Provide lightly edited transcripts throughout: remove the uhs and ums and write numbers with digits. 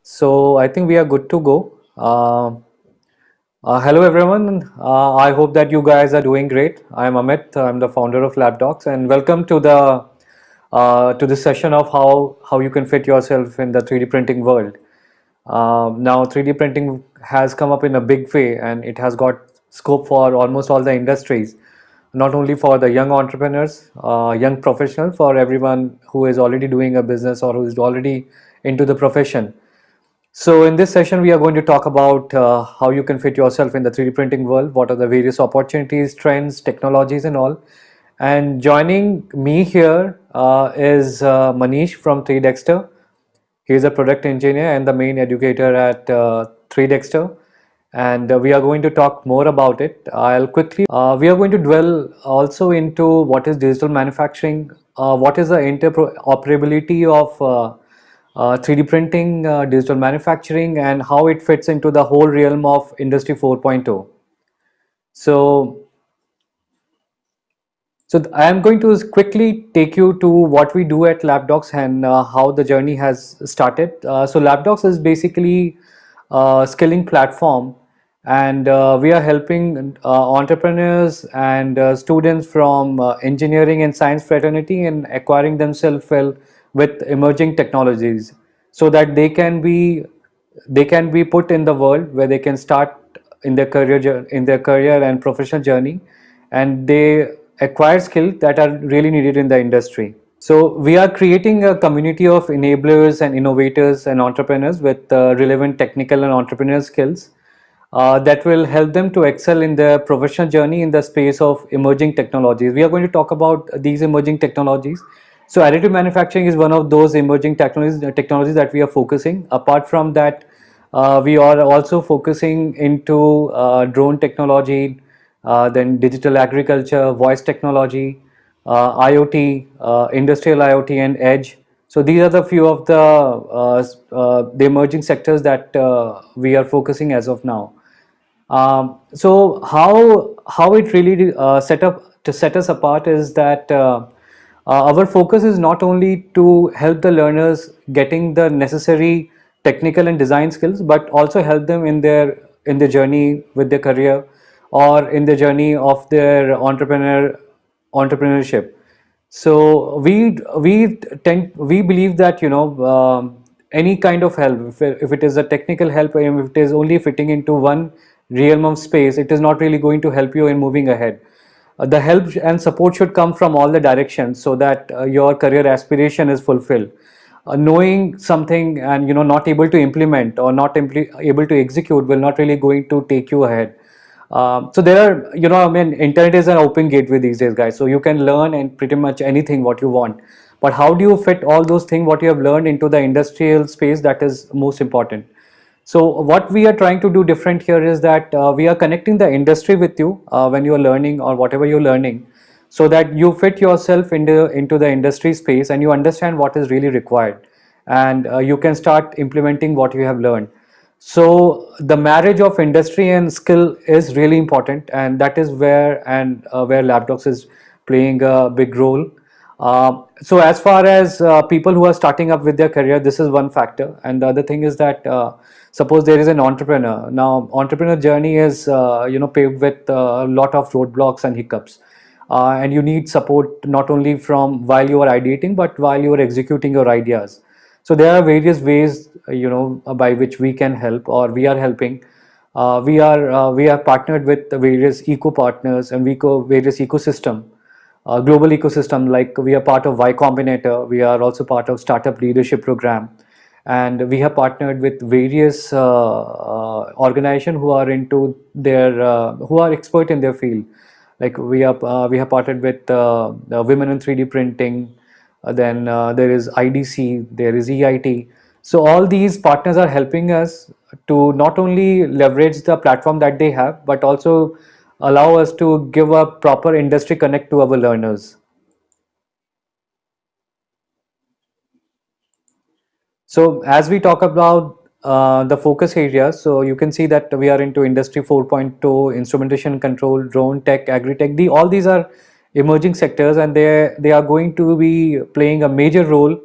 So I think we are good to go. Hello everyone. I hope that you guys are doing great. I'm Amit. I'm the founder of LabDocs, and welcome to the session of how you can fit yourself in the 3D printing world. Now 3D printing has come up in a big way, and it has got scope for almost all the industries, not only for the young entrepreneurs, young professionals, for everyone who is already doing a business or who is already into the profession. So in this session, we are going to talk about how you can fit yourself in the 3D printing world, what are the various opportunities, trends, technologies and all. And joining me here is Manish from 3Dexter. He is a product engineer and the main educator at 3Dexter. And we are going to talk more about it. We are going to dwell also into what is digital manufacturing, what is the interoperability of 3D printing, digital manufacturing, and how it fits into the whole realm of Industry 4.0. So, I am going to quickly take you to what we do at LabDocs and how the journey has started. So, LabDocs is basically a skilling platform, and we are helping entrepreneurs and students from engineering and science fraternity in acquiring themselves well with emerging technologies, so that they can be put in the world where they can start in their career and professional journey, and they acquire skills that are really needed in the industry. So we are creating a community of enablers and innovators and entrepreneurs with relevant technical and entrepreneurial skills that will help them to excel in their professional journey in the space of emerging technologies. We are going to talk about these emerging technologies. So additive manufacturing is one of those emerging technologies that we are focusing. Apart from that, we are also focusing into drone technology, then digital agriculture, voice technology, IoT, industrial IoT, and edge. So these are the few of the emerging sectors that we are focusing as of now. So how it really set us apart is that our focus is not only to help the learners getting the necessary technical and design skills, but also help them in their journey with their career, or in the journey of their entrepreneurship. So we believe that any kind of help, if it is a technical help, and if it is only fitting into one realm of space, it is not really going to help you in moving ahead. The help and support should come from all the directions, so that your career aspiration is fulfilled. Knowing something and not able to implement, or not able to execute, will not really going to take you ahead. So there are, I mean, internet is an open gateway these days, guys. So you can learn and pretty much anything what you want. But how do you fit all those things what you have learned into the industrial space? That is most important. So what we are trying to do different here is that we are connecting the industry with you when you are learning or whatever you're learning, so that you fit yourself into the industry space and you understand what is really required, and you can start implementing what you have learned. So the marriage of industry and skill is really important, and that is where LabDocs is playing a big role. So as far as people who are starting up with their career, this is one factor, and the other thing is that suppose there is an entrepreneur. Now, entrepreneur journey is paved with a lot of roadblocks and hiccups, and you need support not only from while you are ideating, but while you are executing your ideas. So there are various ways by which we can help, or we are helping. We are partnered with the various eco partners and various ecosystem, global ecosystem. Like, we are part of Y Combinator, we are also part of Startup Leadership Program, and we have partnered with various organizations who are who are expert in their field. Like, we have partnered with Women in 3D Printing. Then there is IDC, there is EIT. So all these partners are helping us to not only leverage the platform that they have, but also allow us to give a proper industry connect to our learners. So as we talk about the focus areas, so you can see that we are into Industry 4.0, instrumentation control, drone tech, agri-tech. All these are emerging sectors, and they are going to be playing a major role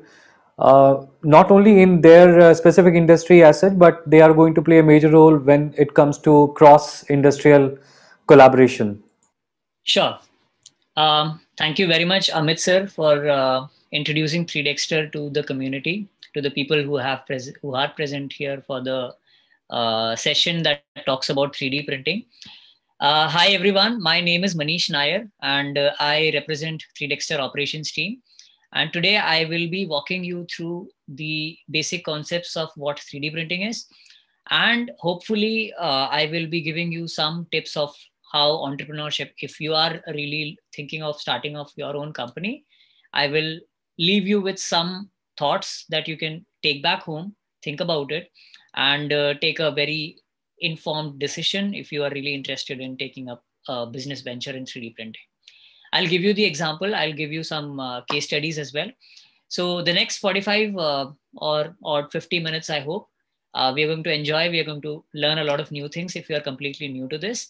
not only in their specific industry as such, but they are going to play a major role when it comes to cross-industrial collaboration. Sure. Thank you very much, Amit sir, for introducing 3Dexter to the community, to the people who are present here for the session that talks about 3D printing. Hi everyone, my name is Manish Nair, and I represent 3Dexter operations team. And today I will be walking you through the basic concepts of what 3D printing is, and hopefully I will be giving you some tips of how entrepreneurship, if you are really thinking of starting off your own company, I will leave you with some thoughts that you can take back home, think about it, and take a very informed decision if you are really interested in taking up a business venture in 3D printing. I'll give you the example, I'll give you some case studies as well. So the next 45 or 50 minutes, I hope, we are going to enjoy. We are going to learn a lot of new things if you are completely new to this.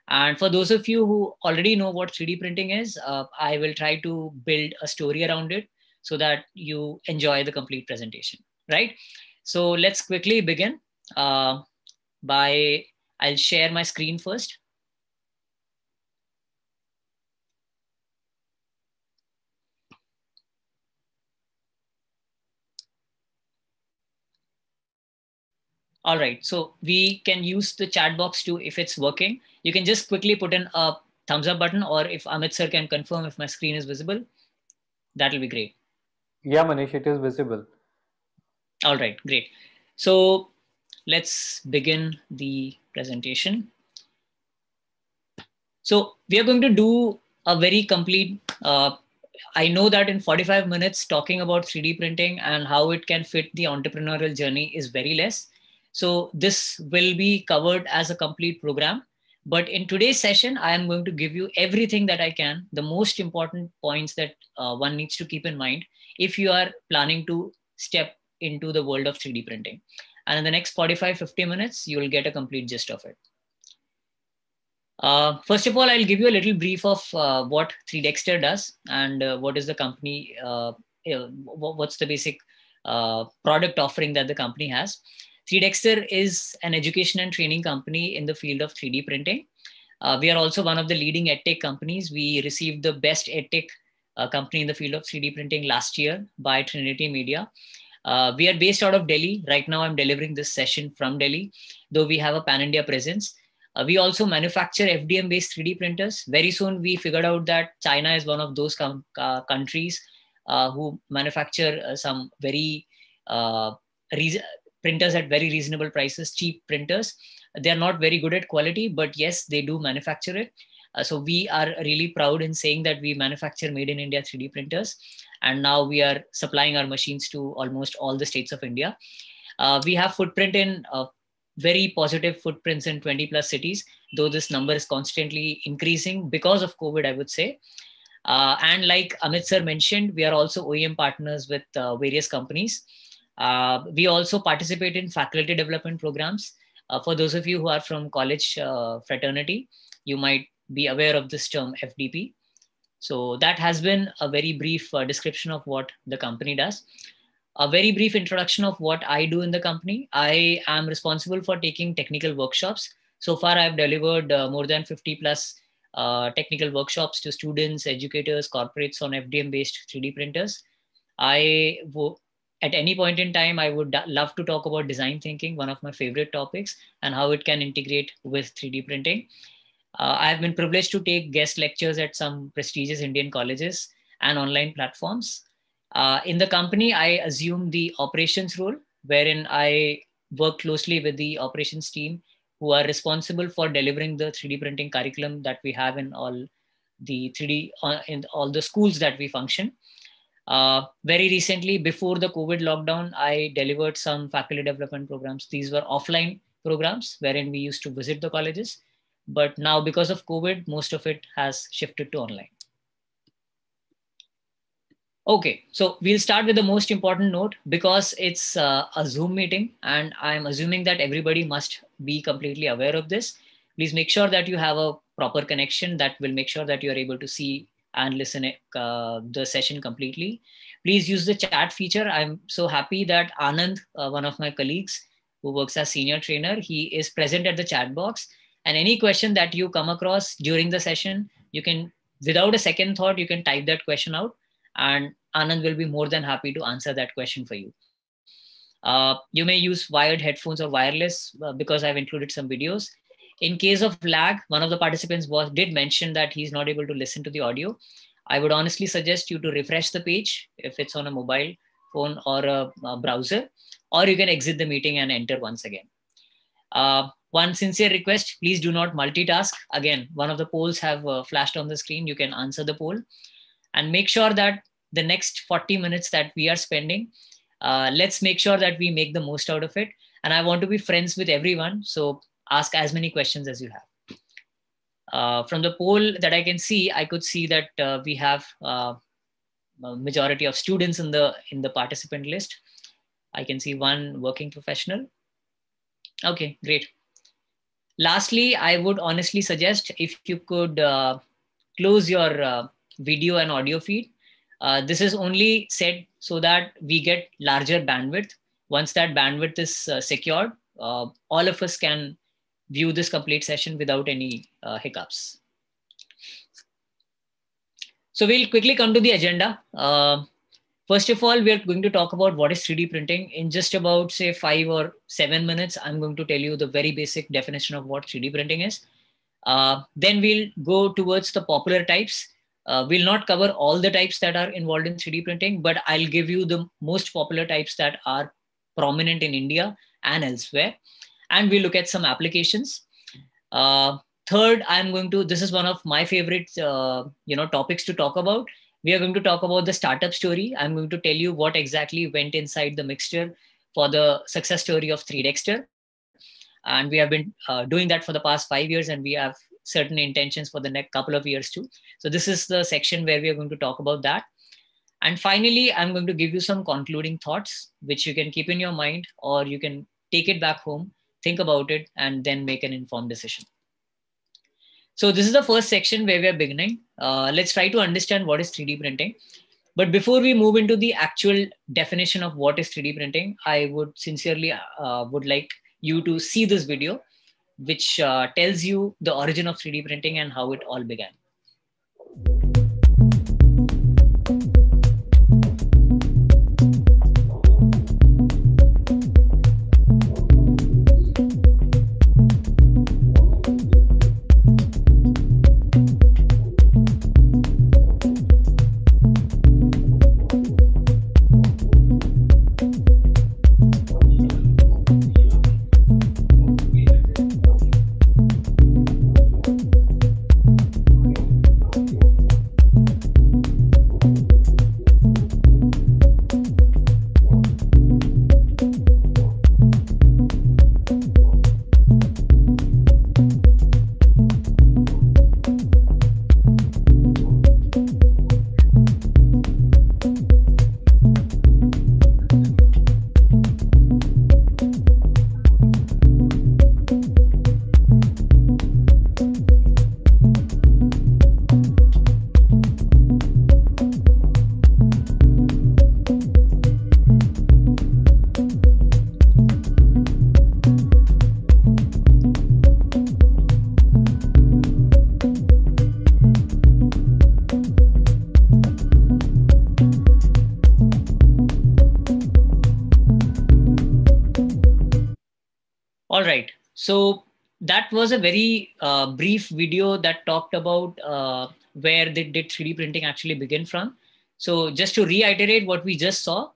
And for those of you who already know what 3D printing is, I will try to build a story around it so that you enjoy the complete presentation, right? So let's quickly begin by, I'll share my screen first. All right, so we can use the chat box too if it's working. You can just quickly put in a thumbs up button, or if Amit sir can confirm if my screen is visible, that'll be great. Yeah, Manish, it is visible. All right, great. So let's begin the presentation. So we are going to do a very complete, I know that in 45 minutes talking about 3D printing and how it can fit the entrepreneurial journey is very less. So this will be covered as a complete program. But in today's session, I am going to give you everything that I can, the most important points that one needs to keep in mind if you are planning to step into the world of 3D printing. And in the next 45-50 minutes, you will get a complete gist of it. First of all, I'll give you a little brief of what 3Dexter does and what is the company, what's the basic product offering that the company has. 3Dexter is an education and training company in the field of 3D printing. We are also one of the leading edtech companies. We received the best edtech company in the field of 3D printing last year by Trinity Media. We are based out of Delhi. Right now, I'm delivering this session from Delhi, though we have a pan-India presence. We also manufacture FDM-based 3D printers. Very soon, we figured out that China is one of those countries who manufacture some very printers at very reasonable prices, cheap printers. They're not very good at quality, but yes, they do manufacture it. So we are really proud in saying that we manufacture made in India 3D printers. And now we are supplying our machines to almost all the states of India. We have footprint in very positive footprints in 20 plus cities, though this number is constantly increasing because of COVID, I would say. And like Amit sir mentioned, we are also OEM partners with various companies. We also participate in faculty development programs. For those of you who are from college fraternity, you might be aware of this term FDP. So that has been a very brief description of what the company does. A very brief introduction of what I do in the company. I am responsible for taking technical workshops. So far, I've delivered more than 50 plus technical workshops to students, educators, corporates on FDM-based 3D printers. At any point in time, I would love to talk about design thinking, one of my favorite topics, and how it can integrate with 3D printing. I've been privileged to take guest lectures at some prestigious Indian colleges and online platforms. In the company, I assume the operations role, wherein I work closely with the operations team who are responsible for delivering the 3D printing curriculum that we have in all the 3D, in all the schools that we function. Very recently, before the COVID lockdown, I delivered some faculty development programs. These were offline programs wherein we used to visit the colleges. But now because of COVID, most of it has shifted to online. Okay, so we'll start with the most important note because it's a Zoom meeting and I'm assuming that everybody must be completely aware of this. Please make sure that you have a proper connection that will make sure that you're able to see and listen the session completely. Please use the chat feature. I'm so happy that Anand, one of my colleagues who works as senior trainer, he is present at the chat box. And any question that you come across during the session, you can, without a second thought, you can type that question out, and Anand will be more than happy to answer that question for you. You may use wired headphones or wireless because I've included some videos. In case of lag, one of the participants did mention that he's not able to listen to the audio. I would honestly suggest you to refresh the page if it's on a mobile phone or a browser, or you can exit the meeting and enter once again. One sincere request, please do not multitask. Again, one of the polls have flashed on the screen. You can answer the poll and make sure that the next 40 minutes that we are spending, let's make sure that we make the most out of it. And I want to be friends with everyone. So ask as many questions as you have. From the poll that I can see, I could see that we have a majority of students in the participant list. I can see one working professional. Okay, great. Lastly, I would honestly suggest if you could close your video and audio feed. This is only said so that we get larger bandwidth. Once that bandwidth is secured, all of us can view this complete session without any hiccups. So we'll quickly come to the agenda. First of all, we're going to talk about what is 3D printing. In just about, say, 5 or 7 minutes, I'm going to tell you the very basic definition of what 3D printing is. Then we'll go towards the popular types. We'll not cover all the types that are involved in 3D printing, but I'll give you the most popular types that are prominent in India and elsewhere. And we'll look at some applications. Third, this is one of my favorite topics to talk about. We are going to talk about the startup story. I'm going to tell you what exactly went inside the mixture for the success story of 3Dexter. And we have been doing that for the past 5 years, and we have certain intentions for the next couple of years too. So this is the section where we are going to talk about that. And finally, I'm going to give you some concluding thoughts, which you can keep in your mind, or you can take it back home, think about it, and then make an informed decision. So this is the first section where we are beginning. Let's try to understand what is 3D printing. But before we move into the actual definition of what is 3D printing, I would sincerely would like you to see this video, which tells you the origin of 3D printing and how it all began. All right. So that was a very brief video that talked about where did 3D printing actually begin from. So just to reiterate what we just saw,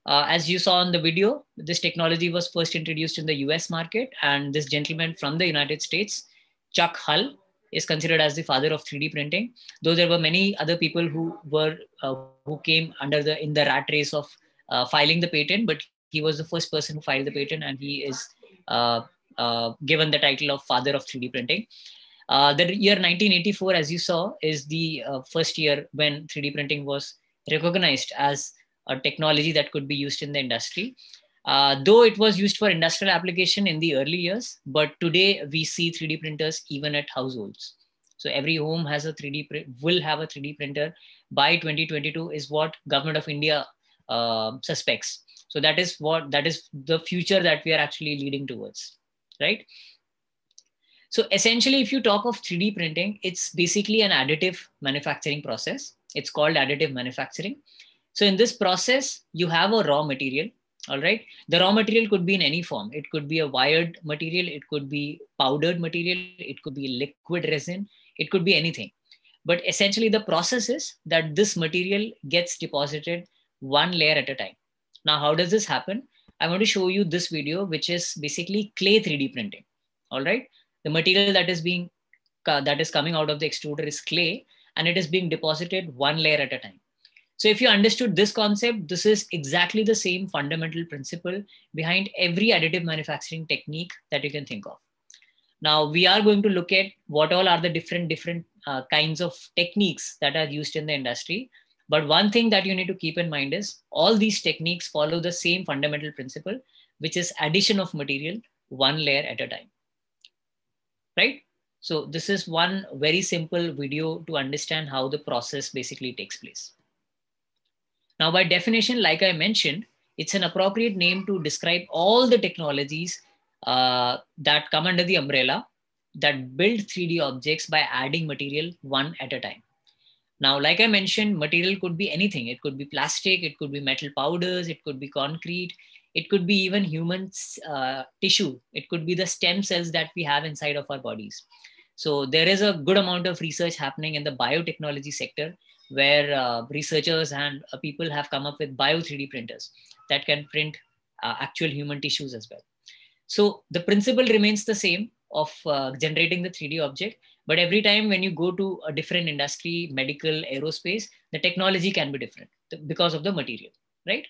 as you saw in the video, this technology was first introduced in the US market, and this gentleman from the United States, Chuck Hull, is considered as the father of 3D printing. Though there were many other people who came in the rat race of filing the patent, but he was the first person who filed the patent, and he is given the title of father of 3D printing. The year 1984, as you saw, is the first year when 3D printing was recognized as a technology that could be used in the industry. Though it was used for industrial application in the early years, but today we see 3D printers even at households. So every home has a 3D will have a 3D printer by 2022 is what Government of India suspects. So that is the future that we are actually leading towards, right? So essentially, if you talk of 3D printing, it's basically an additive manufacturing process. It's called additive manufacturing. So in this process, you have a raw material. All right. The raw material could be in any form. It could be a wired material. It could be powdered material. It could be liquid resin. It could be anything. But essentially, the process is that this material gets deposited one layer at a time. Now, how does this happen? I want to show you this video, which is basically clay 3D printing. All right. The material that is coming out of the extruder is clay, and it is being deposited one layer at a time. So if you understood this concept, this is exactly the same fundamental principle behind every additive manufacturing technique that you can think of. Now we are going to look at what all are the different kinds of techniques that are used in the industry. But one thing that you need to keep in mind is all these techniques follow the same fundamental principle, which is addition of material one layer at a time, right? So this is one very simple video to understand how the process basically takes place. Now, by definition, like I mentioned, it's an appropriate name to describe all the technologies that come under the umbrella that build 3D objects by adding material one at a time. Now, like I mentioned, material could be anything. It could be plastic, it could be metal powders, it could be concrete, it could be even human tissue. It could be the stem cells that we have inside of our bodies. So there is a good amount of research happening in the biotechnology sector, where researchers and people have come up with bio 3D printers that can print actual human tissues as well. So the principle remains the same of generating the 3D object, but every time when you go to a different industry, medical, aerospace, the technology can be different because of the material, right?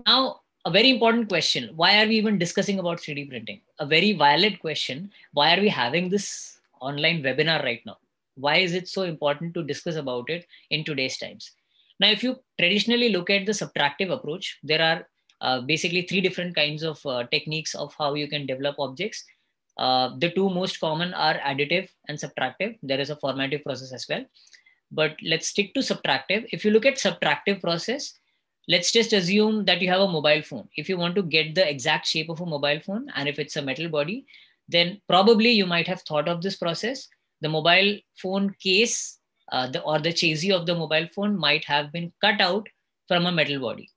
Now, a very important question, why are we even discussing about 3D printing? A very valid question, why are we having this online webinar right now? Why is it so important to discuss about it in today's times? Now, if you traditionally look at the subtractive approach, there are basically three different kinds of techniques of how you can develop objects. The two most common are additive and subtractive. There is a formative process as well, but let's stick to subtractive. If you look at subtractive process, let's just assume that you have a mobile phone. If you want to get the exact shape of a mobile phone, and if it's a metal body, then probably you might have thought of this process. The mobile phone case or the chassis of the mobile phone might have been cut out from a metal body,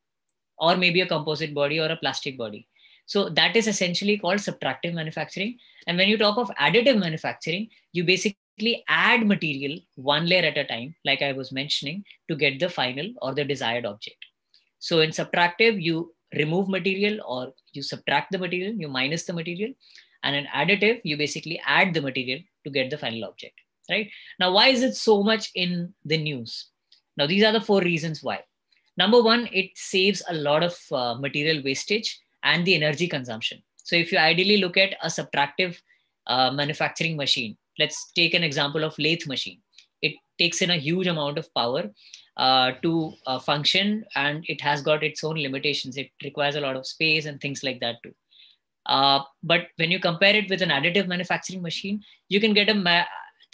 or maybe a composite body or a plastic body. So that is essentially called subtractive manufacturing. And when you talk of additive manufacturing, you basically add material one layer at a time, like I was mentioning, to get the final or the desired object. So in subtractive, you remove material or you subtract the material, you minus the material. And in additive, you basically add the material to get the final object, right? Now, why is it so much in the news? Now, these are the four reasons why. Number one, it saves a lot of material wastage and the energy consumption. So if you ideally look at a subtractive manufacturing machine, let's take an example of lathe machine. It takes in a huge amount of power to function, and it has got its own limitations. It requires a lot of space and things like that too. But when you compare it with an additive manufacturing machine, you can get a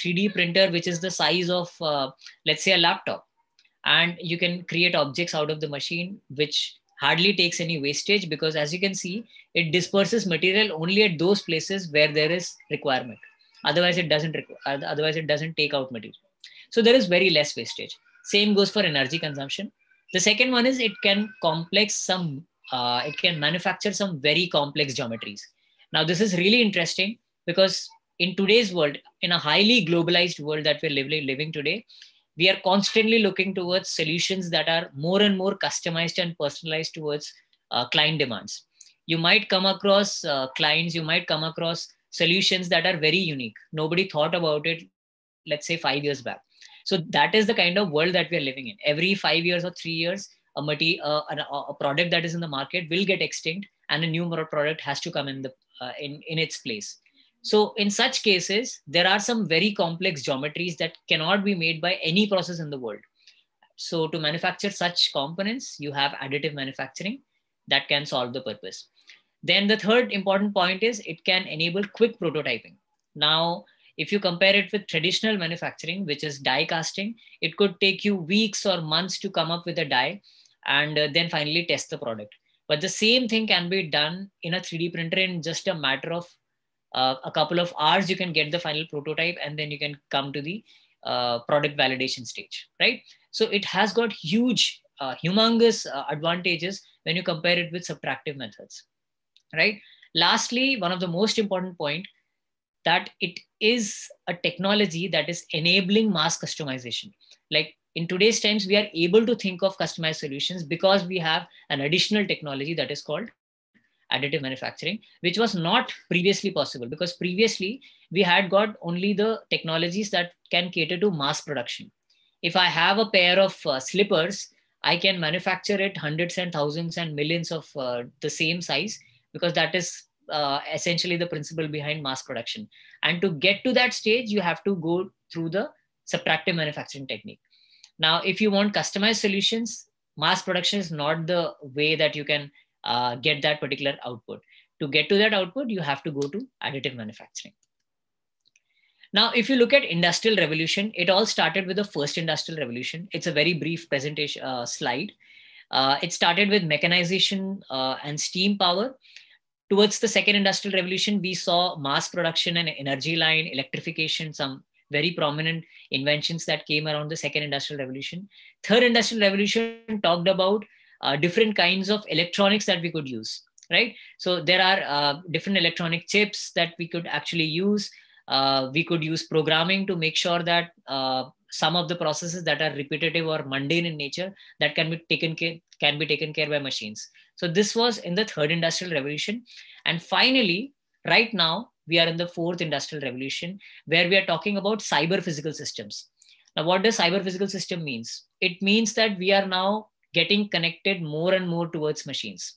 3D printer which is the size of, let's say, a laptop. And you can create objects out of the machine, which hardly takes any wastage, because as you can see, it disperses material only at those places where there is requirement. Otherwise, it doesn't take out material. So there is very less wastage. Same goes for energy consumption. The second one is it can manufacture some very complex geometries. Now, this is really interesting because in today's world, in a highly globalized world that we're living today, we are constantly looking towards solutions that are more and more customized and personalized towards client demands. You might come across clients, you might come across solutions that are very unique. Nobody thought about it, let's say 5 years back. So that is the kind of world that we are living in. Every 5 years or 3 years, a product that is in the market will get extinct, and a new product has to come in its place. So in such cases, there are some very complex geometries that cannot be made by any process in the world. So to manufacture such components, you have additive manufacturing that can solve the purpose. Then the third important point is it can enable quick prototyping. Now, If you compare it with traditional manufacturing, which is die casting, it could take you weeks or months to come up with a die and then finally test the product. But the same thing can be done in a 3D printer in just a matter of a couple of hours. You can get the final prototype and then you can come to the product validation stage, right? So it has got huge, humongous advantages when you compare it with subtractive methods, right? Lastly, one of the most important point, that it is a technology that is enabling mass customization. Like in today's times, we are able to think of customized solutions because we have an additional technology that is called additive manufacturing, which was not previously possible, because previously we had got only the technologies that can cater to mass production. If I have a pair of slippers, I can manufacture it hundreds and thousands and millions of the same size, because that is essentially the principle behind mass production. And to get to that stage, you have to go through the subtractive manufacturing technique. Now, if you want customized solutions, mass production is not the way that you can get that particular output. To get to that output, you have to go to additive manufacturing. Now, if you look at industrial revolution, it all started with the first industrial revolution. It's a very brief presentation slide. It started with mechanization and steam power. Towards the second industrial revolution, we saw mass production and energy line, electrification, some very prominent inventions that came around the second industrial revolution. Third industrial revolution talked about different kinds of electronics that we could use, right? So there are different electronic chips that we could actually use. We could use programming to make sure that some of the processes that are repetitive or mundane in nature, that can be taken care by machines. So this was in the third industrial revolution. And finally, right now, we are in the fourth industrial revolution, where we are talking about cyber physical systems. Now, what does cyber physical system means? It means that we are now getting connected more and more towards machines.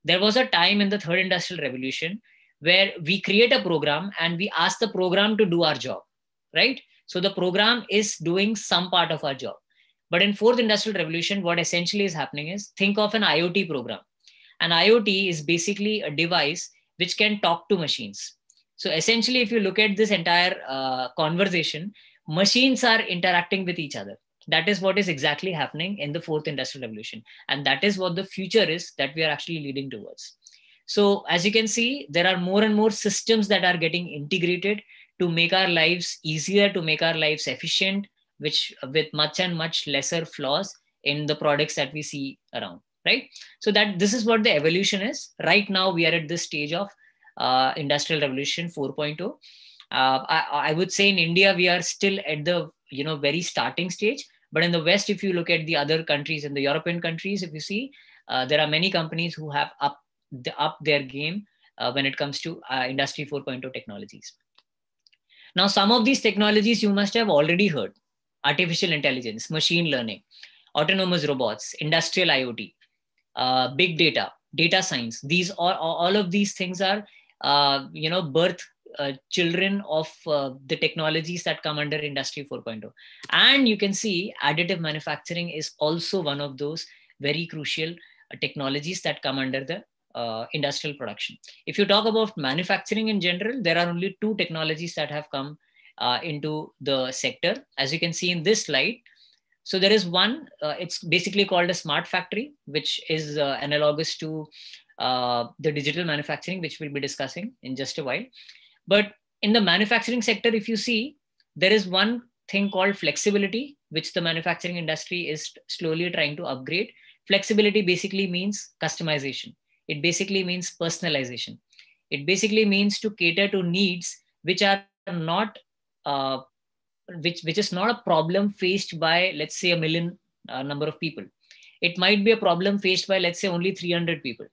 There was a time in the third industrial revolution where we create a program and we ask the program to do our job, right? So the program is doing some part of our job. But in fourth industrial revolution, what essentially is happening is, think of an IoT program. An IoT is basically a device which can talk to machines. So essentially, if you look at this entire conversation, machines are interacting with each other. That is what is exactly happening in the fourth industrial revolution. And that is what the future is that we are actually leading towards. So as you can see, there are more and more systems that are getting integrated to make our lives easier, to make our lives efficient, which with much and much lesser flaws in the products that we see around, right? So that this is what the evolution is. Right now, we are at this stage of Industrial Revolution 4.0. I would say in India, we are still at the very starting stage. But in the West, if you look at the other countries, in the European countries, if you see, there are many companies who have up their game when it comes to Industry 4.0 technologies. Now, some of these technologies you must have already heard: artificial intelligence, machine learning, autonomous robots, industrial IoT, big data, data science. These are all of these things are birth children of the technologies that come under Industry 4.0. And you can see additive manufacturing is also one of those very crucial technologies that come under the industrial production. If you talk about manufacturing in general, there are only two technologies that have come into the sector, as you can see in this slide. So there is one, it's basically called a smart factory, which is analogous to the digital manufacturing, which we'll be discussing in just a while. But in the manufacturing sector, if you see, there is one thing called flexibility, which the manufacturing industry is slowly trying to upgrade. Flexibility basically means customization. It basically means personalization. It basically means to cater to needs which are not, which is not a problem faced by, let's say, a million number of people. It might be a problem faced by, let's say, only 300 people.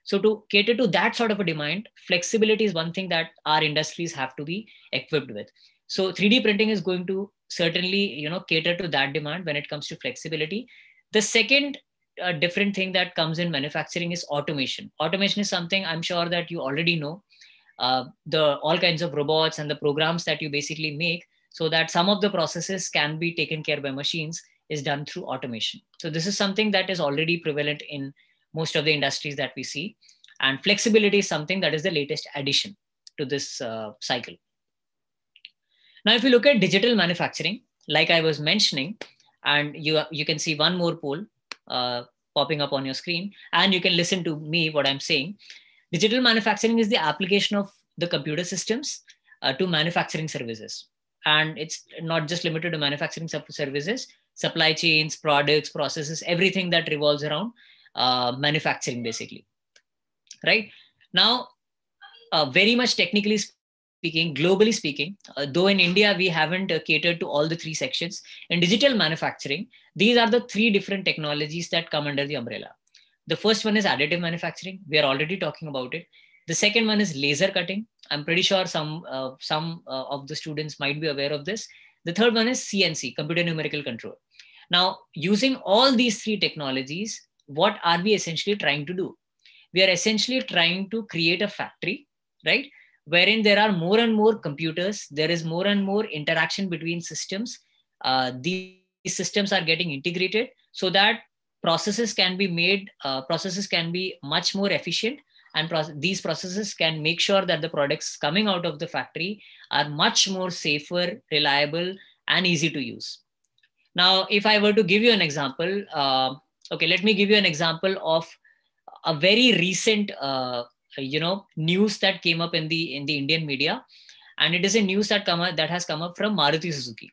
So to cater to that sort of a demand, flexibility is one thing that our industries have to be equipped with. So 3D printing is going to certainly, cater to that demand when it comes to flexibility. The second different thing that comes in manufacturing is automation. Automation is something I'm sure that you already know. All kinds of robots and the programs that you basically make so that some of the processes can be taken care by machines is done through automation. So this is something that is already prevalent in most of the industries that we see. And flexibility is something that is the latest addition to this cycle. Now, if you look at digital manufacturing, like I was mentioning, and you can see one more poll popping up on your screen, and you can listen to me what I'm saying. Digital manufacturing is the application of the computer systems to manufacturing services. And it's not just limited to manufacturing services, supply chains, products, processes, everything that revolves around manufacturing, basically. Right now, very much technically speaking, globally speaking, though in India we haven't catered to all the three sections, in digital manufacturing, these are the three different technologies that come under the umbrella. The first one is additive manufacturing. We are already talking about it. The second one is laser cutting. I'm pretty sure some of the students might be aware of this. The third one is CNC, computer numerical control. Now, using all these three technologies, what are we essentially trying to do? We are essentially trying to create a factory, right? Wherein there are more and more computers, there is more and more interaction between systems. These systems are getting integrated so that processes can be made, processes can be much more efficient, and these processes can make sure that the products coming out of the factory are much more safer, reliable, and easy to use. Now, if I were to give you an example, okay, let me give you an example of a very recent news that came up in the Indian media, and it is a news that has come up from Maruti Suzuki.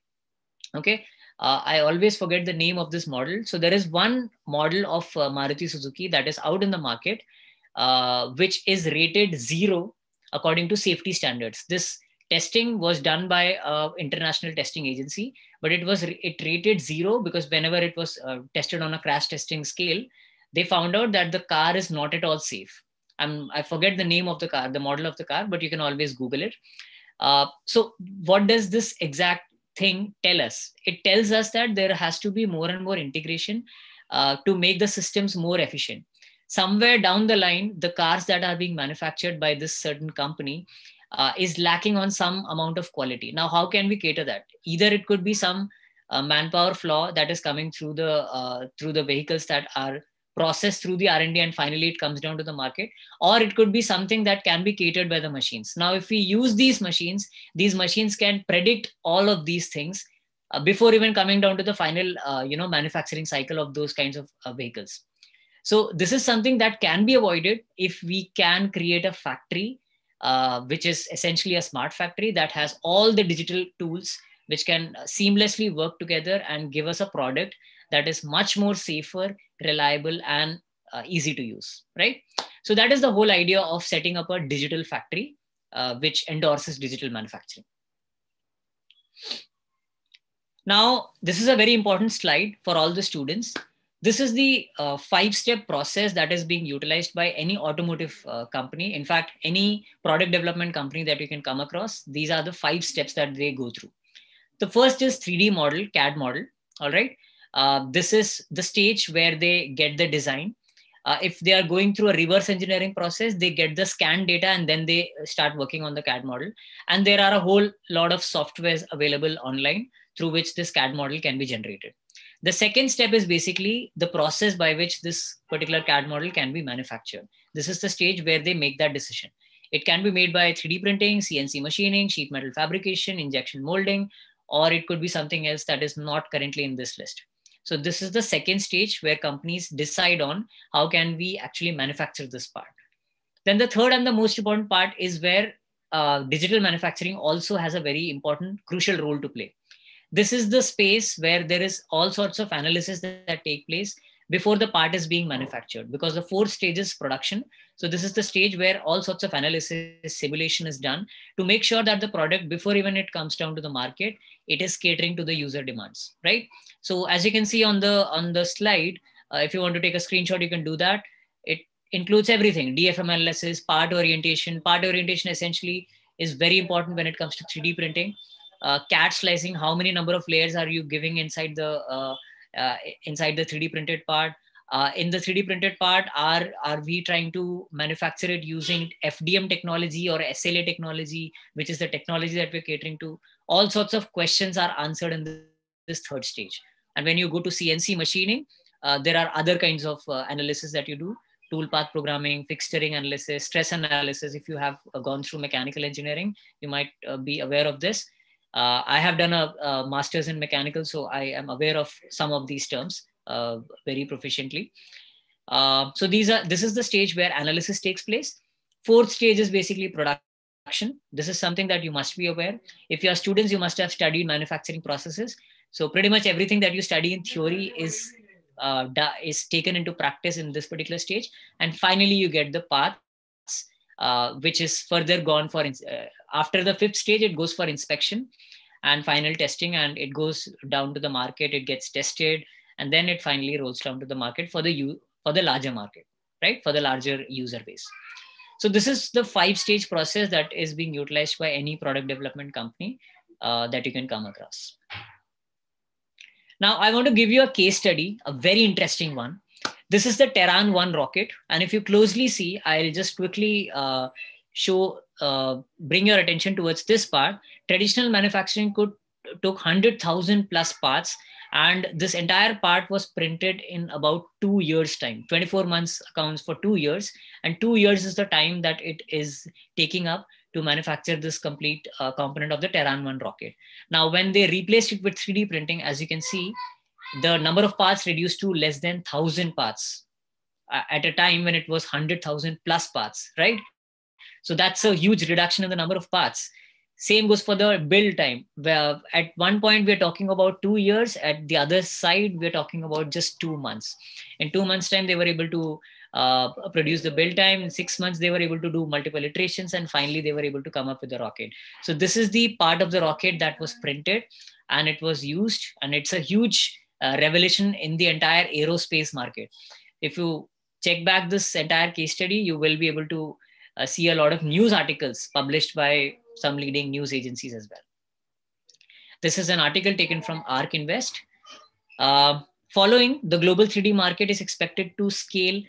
Okay, I always forget the name of this model. So there is one model of Maruti Suzuki that is out in the market, which is rated 0 according to safety standards. This testing was done by an international testing agency, but it rated 0 because whenever it was tested on a crash testing scale, they found out that the car is not at all safe. I forget the name of the car, the model of the car, but you can always Google it. So what does this exact thing tell us? It tells us that there has to be more and more integration to make the systems more efficient. Somewhere down the line, the cars that are being manufactured by this certain company is lacking on some amount of quality. Now, how can we cater that? Either it could be some manpower flaw that is coming through the vehicles that are processed through the R&D, and finally it comes down to the market, or it could be something that can be catered by the machines. Now, if we use these machines can predict all of these things before even coming down to the final manufacturing cycle of those kinds of vehicles. So this is something that can be avoided if we can create a factory which is essentially a smart factory that has all the digital tools which can seamlessly work together and give us a product that is much more safer, reliable, and easy to use, right? So that is the whole idea of setting up a digital factory which endorses digital manufacturing. Now, this is a very important slide for all the students. This is the 5-step process that is being utilized by any automotive company. In fact, any product development company that you can come across, these are the 5 steps that they go through. The first is 3D model, CAD model, all right? This is the stage where they get the design. If they are going through a reverse engineering process, they get the scan data and then they start working on the CAD model. And there are a whole lot of softwares available online through which this CAD model can be generated. The second step is basically the process by which this particular CAD model can be manufactured. This is the stage where they make that decision. It can be made by 3D printing, CNC machining, sheet metal fabrication, injection molding, or it could be something else that is not currently in this list. So this is the second stage where companies decide on how can we actually manufacture this part. Then the third and the most important part is where digital manufacturing also has a very important, crucial role to play. This is the space where there is all sorts of analysis that take place before the part is being manufactured, because the 4th stage is production. So this is the stage where all sorts of analysis, simulation is done to make sure that the product, before even it comes down to the market, it is catering to the user demands, right? So as you can see on the slide, if you want to take a screenshot, you can do that. It includes everything: DFM analysis, part orientation. Part orientation essentially is very important when it comes to 3D printing. CAD slicing, how many number of layers are you giving inside the 3D printed part? In the 3D printed part, are we trying to manufacture it using FDM technology or SLA technology, which is the technology that we're catering to? All sorts of questions are answered in this 3rd stage. And when you go to CNC machining, there are other kinds of analysis that you do: toolpath programming, fixturing analysis, stress analysis. If you have gone through mechanical engineering, you might be aware of this. I have done a master's in mechanical, so I am aware of some of these terms very proficiently. So this is the stage where analysis takes place. Fourth stage is basically production. This is something that you must be aware. If you are students, you must have studied manufacturing processes. So pretty much everything that you study in theory is taken into practice in this particular stage. And finally, you get the parts, which is further gone for after the fifth stage, it goes for inspection and final testing, and it goes down to the market. It gets tested, and then it finally rolls down to the market for the larger market, right? For the larger user base. So this is the 5-stage process that is being utilized by any product development company that you can come across. Now, I want to give you a case study, a very interesting one. This is the Terran 1 rocket. And if you closely see, I'll just quickly bring your attention towards this part. Traditional manufacturing took 100,000 plus parts, and this entire part was printed in about 2 years time. 24 months accounts for 2 years, and 2 years is the time that it is taking up to manufacture this complete component of the Terran 1 rocket. Now, when they replaced it with 3D printing, as you can see, the number of parts reduced to less than 1,000 parts at a time when it was 100,000 plus parts, right? So that's a huge reduction in the number of parts. Same goes for the build time, where at one point we're talking about 2 years. At the other side, we're talking about just 2 months. In 2 months' time, they were able to produce the build time. In 6 months, they were able to do multiple iterations, and finally they were able to come up with the rocket. So this is the part of the rocket that was printed and it was used, and it's a huge revelation in the entire aerospace market. If you check back this entire case study, you will be able to see a lot of news articles published by some leading news agencies as well. This is an article taken from ARK Invest. Following, the global 3D market is expected to scale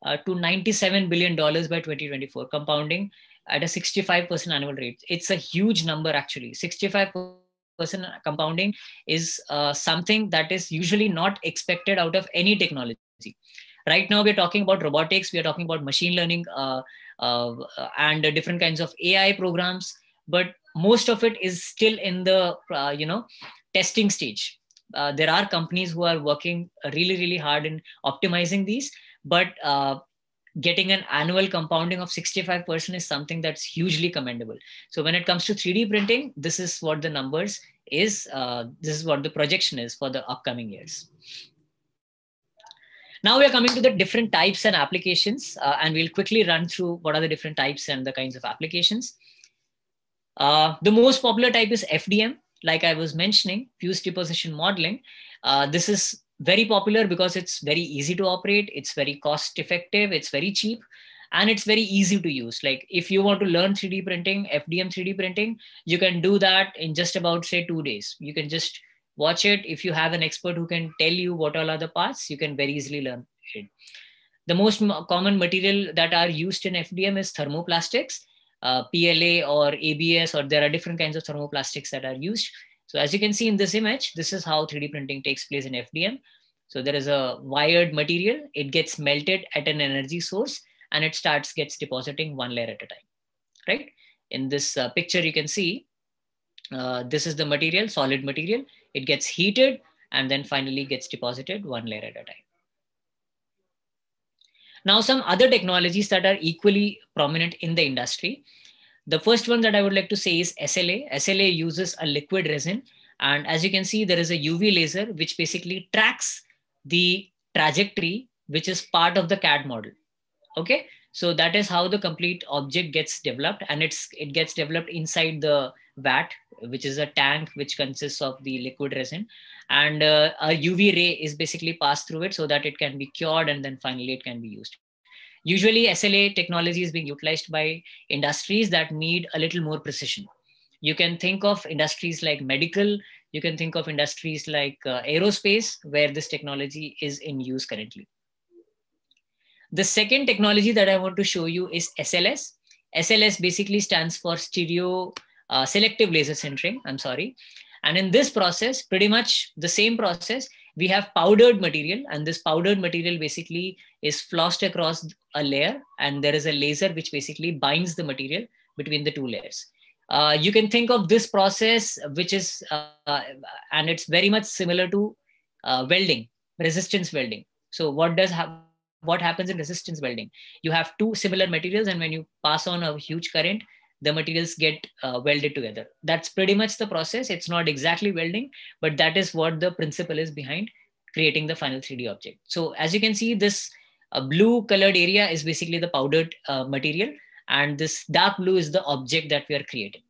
to $97 billion by 2024, compounding at a 65% annual rate. It's a huge number, actually. 65% compounding is something that is usually not expected out of any technology. Right now, we're talking about robotics, we're talking about machine learning and different kinds of AI programs, but most of it is still in the testing stage. There are companies who are working really, really hard in optimizing these, but getting an annual compounding of 65% is something that's hugely commendable. So when it comes to 3D printing, this is what the numbers is. This is what the projection is for the upcoming years. Now we are coming to the different types and applications, and we'll quickly run through what are the different types and the kinds of applications. The most popular type is FDM, like I was mentioning, fused deposition modeling. This is very popular because it's very easy to operate, it's very cost effective, it's very cheap, and it's very easy to use. Like if you want to learn 3D printing, FDM 3D printing, you can do that in just about, say, 2 days. You can just watch it. If you have an expert who can tell you what all are the parts, you can very easily learn it. The most common material that are used in FDM is thermoplastics, PLA or ABS, or there are different kinds of thermoplastics that are used. So as you can see in this image, this is how 3D printing takes place in FDM. So there is a wired material, it gets melted at an energy source, and it gets depositing one layer at a time, right? In this picture, you can see this is the material, solid material. It gets heated and then finally gets deposited one layer at a time. Now, some other technologies that are equally prominent in the industry. The first one that I would like to say is SLA. SLA uses a liquid resin. And as you can see, there is a UV laser, which basically tracks the trajectory, which is part of the CAD model. Okay. So that is how the complete object gets developed, and it gets developed inside the vat, which is a tank which consists of the liquid resin, and a UV ray is basically passed through it so that it can be cured, and then finally it can be used. Usually SLA technology is being utilized by industries that need a little more precision. You can think of industries like medical, you can think of industries like aerospace, where this technology is in use currently. The second technology that I want to show you is SLS. SLS basically stands for stereo selective laser sintering, I'm sorry. And in this process, pretty much the same process, we have powdered material, and this powdered material basically is flossed across a layer, and there is a laser which basically binds the material between the two layers. You can think of this process, which is, and it's very much similar to welding, resistance welding. So what happens in resistance welding? You have two similar materials, and when you pass on a huge current, the materials get welded together. That's pretty much the process. It's not exactly welding, but that is what the principle is behind creating the final 3D object. So as you can see, this blue colored area is basically the powdered material, and this dark blue is the object that we are creating.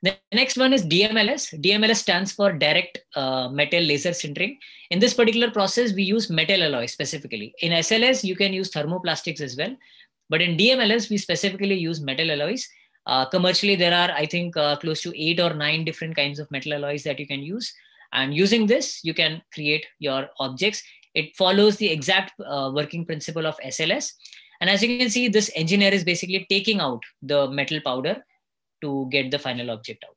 The next one is DMLS. DMLS stands for direct metal laser sintering. In this particular process, we use metal alloy specifically. In SLS, you can use thermoplastics as well. But in DMLS, we specifically use metal alloys. Commercially, there are, I think, close to 8 or 9 different kinds of metal alloys that you can use. And using this, you can create your objects. It follows the exact working principle of SLS. And as you can see, this engineer is basically taking out the metal powder to get the final object out.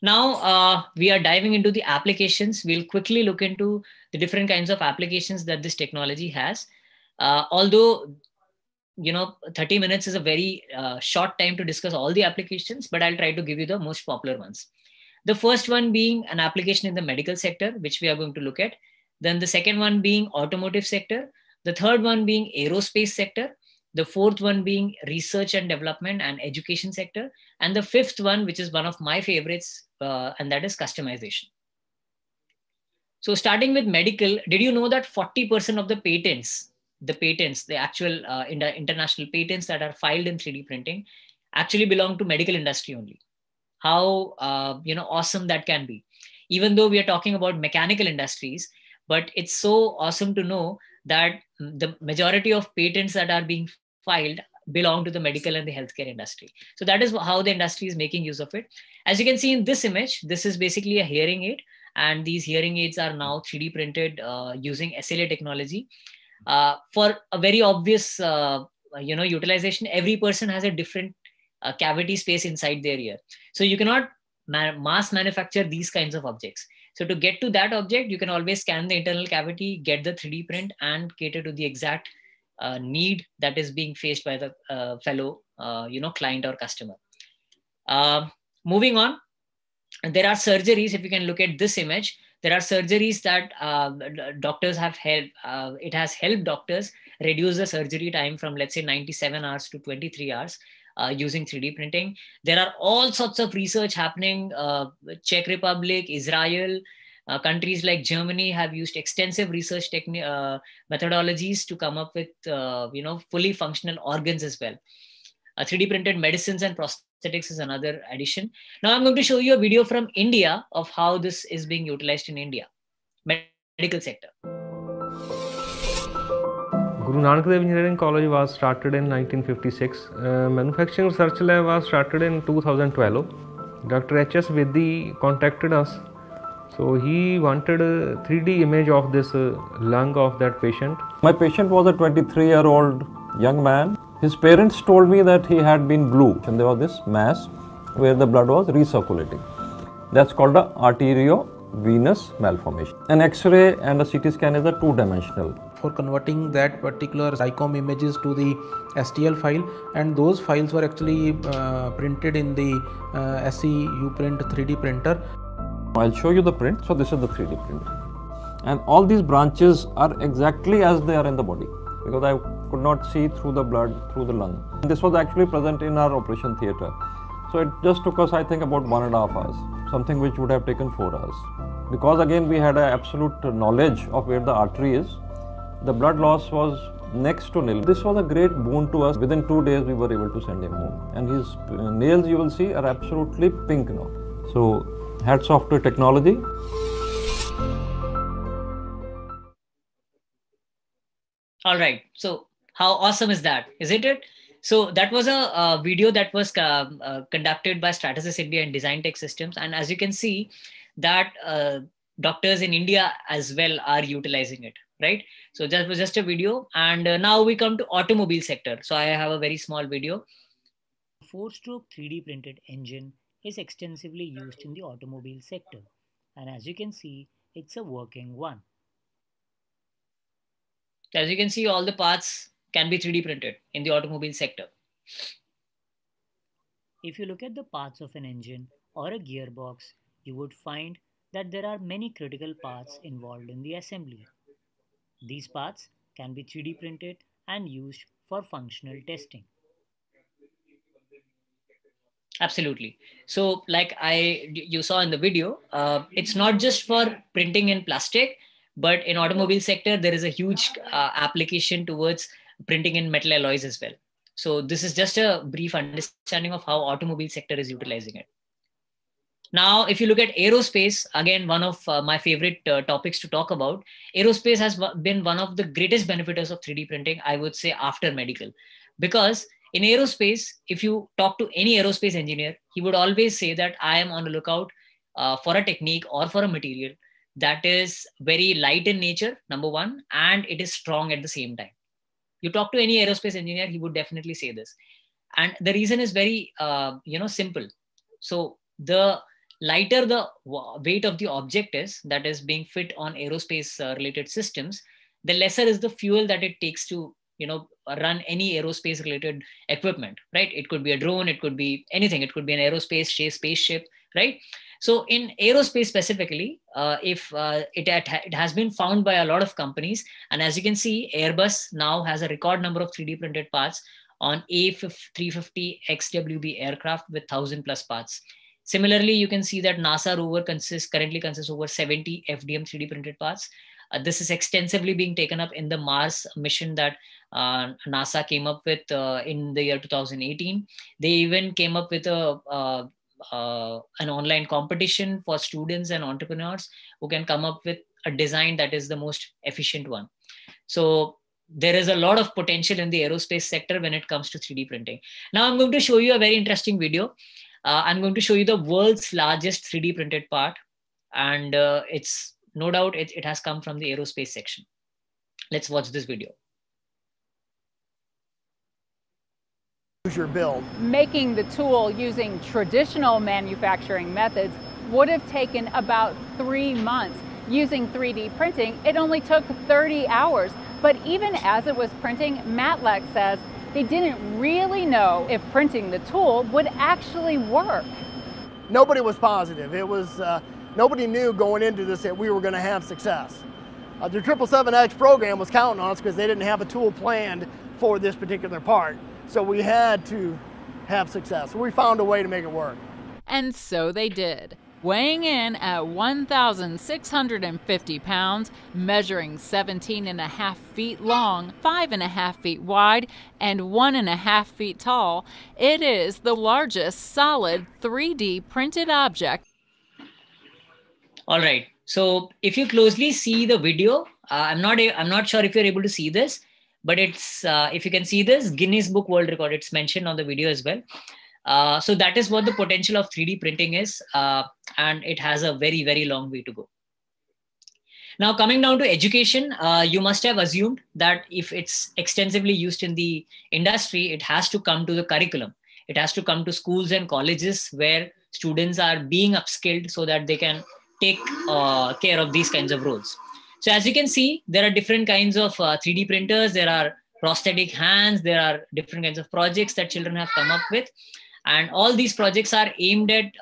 Now we are diving into the applications. We'll quickly look into the different kinds of applications that this technology has. Although 30 minutes is a very short time to discuss all the applications, but I'll try to give you the most popular ones. The first one being an application in the medical sector, which we are going to look at. Then the second one being automotive sector. The third one being aerospace sector. The fourth one being research and development and education sector. And the fifth one, which is one of my favorites, and that is customization. So starting with medical, did you know that 40% of the patents, the actual international patents that are filed in 3D printing actually belong to medical industry only? How awesome that can be. Even though we are talking about mechanical industries, but it's so awesome to know that the majority of patents that are being filed belong to the medical and the healthcare industry. So that is how the industry is making use of it. As you can see in this image, this is basically a hearing aid, and these hearing aids are now 3D printed using SLA technology. For a very obvious utilization, every person has a different cavity space inside their ear. So you cannot mass manufacture these kinds of objects. So to get to that object, you can always scan the internal cavity, get the 3D print, and cater to the exact need that is being faced by the fellow client or customer. Moving on, there are surgeries. If you can look at this image, there are surgeries that doctors have helped. It has helped doctors reduce the surgery time from, let's say, 97 hours to 23 hours. Using 3D printing. There are all sorts of research happening. Czech Republic, Israel, countries like Germany have used extensive research methodologies to come up with fully functional organs as well. 3D printed medicines and prosthetics is another addition. Now I'm going to show you a video from India of how this is being utilized in India, medical sector. Guru Nanak Dev Engineering College was started in 1956. Manufacturing Research Lab was started in 2012. Dr. H.S. Vidhi contacted us. So he wanted a 3D image of this lung of that patient. My patient was a 23-year-old young man. His parents told me that he had been blue, and there was this mass where the blood was recirculating. That's called a arteriovenous malformation. An X-ray and a CT scan is a two-dimensional. For converting that particular SciComm images to the STL file, and those files were actually printed in the SE Uprint 3D printer. I'll show you the print. So this is the 3D print, and all these branches are exactly as they are in the body, because I could not see through the blood through the lung. This was actually present in our operation theatre. So it just took us, I think, about 1.5 hours, something which would have taken 4 hours. Because again, we had an absolute knowledge of where the artery is. The blood loss was next to nil. This was a great boon to us. Within 2 days, we were able to send him home. And his nails, you will see, are absolutely pink now. So hats off to technology. All right. So how awesome is that? Isn't it? So that was a video that was conducted by Stratasys India and Design Tech Systems. And as you can see, that doctors in India as well are utilizing it, right? So that was just a video. And now we come to automobile sector. So I have a very small video. 4-stroke 3D printed engine is extensively used in the automobile sector. And as you can see, it's a working one. As you can see, all the parts can be 3D printed in the automobile sector. If you look at the parts of an engine or a gearbox, you would find that there are many critical parts involved in the assembly. These parts can be 3D printed and used for functional testing. Absolutely. So like you saw in the video, it's not just for printing in plastic, but in automobile sector, there is a huge application towards printing in metal alloys as well. So this is just a brief understanding of how automobile sector is utilizing it. Now, if you look at aerospace, again, one of my favorite topics to talk about, aerospace has been one of the greatest benefiters of 3D printing, I would say, after medical. Because in aerospace, if you talk to any aerospace engineer, he would always say that I am on the lookout for a technique or for a material that is very light in nature, number one, and it is strong at the same time. You talk to any aerospace engineer, he would definitely say this. And the reason is very, simple. So the lighter the weight of the object is that is being fit on aerospace related systems, the lesser is the fuel that it takes to run any aerospace related equipment, right? It could be a drone, it could be anything, it could be an aerospace spaceship, right? So in aerospace specifically, it has been found by a lot of companies, and as you can see, Airbus now has a record number of 3D printed parts on A350 XWB aircraft with 1,000+ parts. Similarly, you can see that NASA rover currently consists over 70 FDM 3D printed parts. This is extensively being taken up in the Mars mission that NASA came up with in the year 2018. They even came up with an online competition for students and entrepreneurs who can come up with a design that is the most efficient one. So there is a lot of potential in the aerospace sector when it comes to 3D printing. Now I'm going to show you a very interesting video. I'm going to show you the world's largest 3D printed part, and it's no doubt it has come from the aerospace section. Let's watch this video. Your build. Making the tool using traditional manufacturing methods would have taken about 3 months. Using 3D printing, it only took 30 hours. But even as it was printing, Matlack says they didn't really know if printing the tool would actually work. Nobody was positive. It was nobody knew going into this that we were going to have success. The 777X program was counting on us because they didn't have a tool planned for this particular part. So we had to have success. We found a way to make it work. And so they did. Weighing in at 1,650 pounds, measuring 17.5 feet long, 5.5 feet wide, and 1.5 feet tall, it is the largest solid 3D printed object. All right. So if you closely see the video, I'm not sure if you're able to see this, but it's if you can see this Guinness Book World Record, it's mentioned on the video as well. So that is what the potential of 3D printing is, and it has a very, very long way to go. Now, coming down to education, you must have assumed that if it's extensively used in the industry, it has to come to the curriculum. It has to come to schools and colleges where students are being upskilled so that they can take care of these kinds of roles. So as you can see, there are different kinds of 3D printers. There are prosthetic hands. There are different kinds of projects that children have come up with. And all these projects are aimed at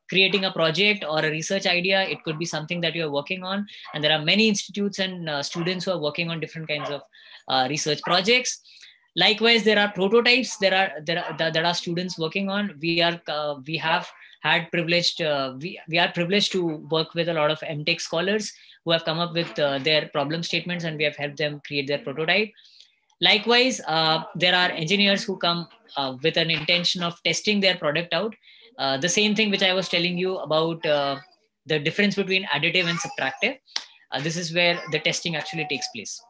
creating a project or a research idea. It could be something that you're working on. And there are many institutes and students who are working on different kinds of research projects. Likewise, there are prototypes that are students working on. We are privileged to work with a lot of MTech scholars who have come up with their problem statements, and we have helped them create their prototype. Likewise, there are engineers who come with an intention of testing their product out. The same thing which I was telling you about the difference between additive and subtractive. This is where the testing actually takes place.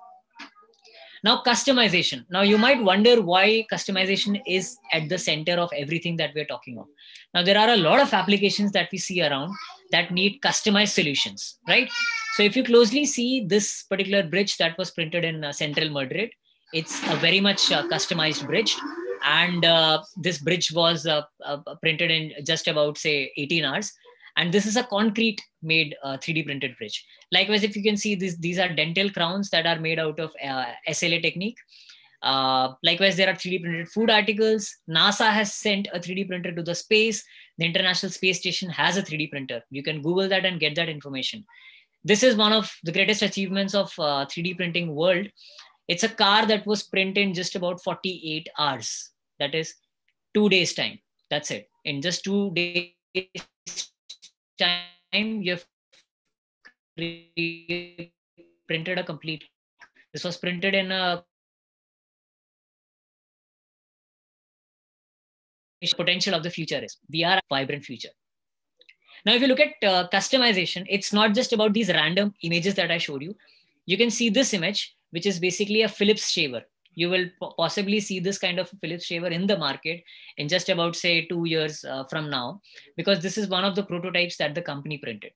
Now, customization. Now, you might wonder why customization is at the center of everything that we're talking of. Now, there are a lot of applications that we see around that need customized solutions, right? So if you closely see this particular bridge that was printed in Central Madrid, it's a very much customized bridge. And this bridge was printed in just about, say, 18 hours. And this is a concrete made 3D printed bridge. Likewise, if you can see, these are dental crowns that are made out of SLA technique. Likewise, there are 3D printed food articles. NASA has sent a 3D printer to the space. The International Space Station has a 3D printer. You can Google that and get that information. This is one of the greatest achievements of 3D printing world. It's a car that was printed in just about 48 hours. That is 2 days time. That's it. In just 2 days time, you've printed a complete. This was printed in a potential of the future is. We are a vibrant future. Now, if you look at customization, it's not just about these random images that I showed you. You can see this image, which is basically a Philips shaver. You will possibly see this kind of Philips shaver in the market in just about, say, 2 years from now, because this is one of the prototypes that the company printed.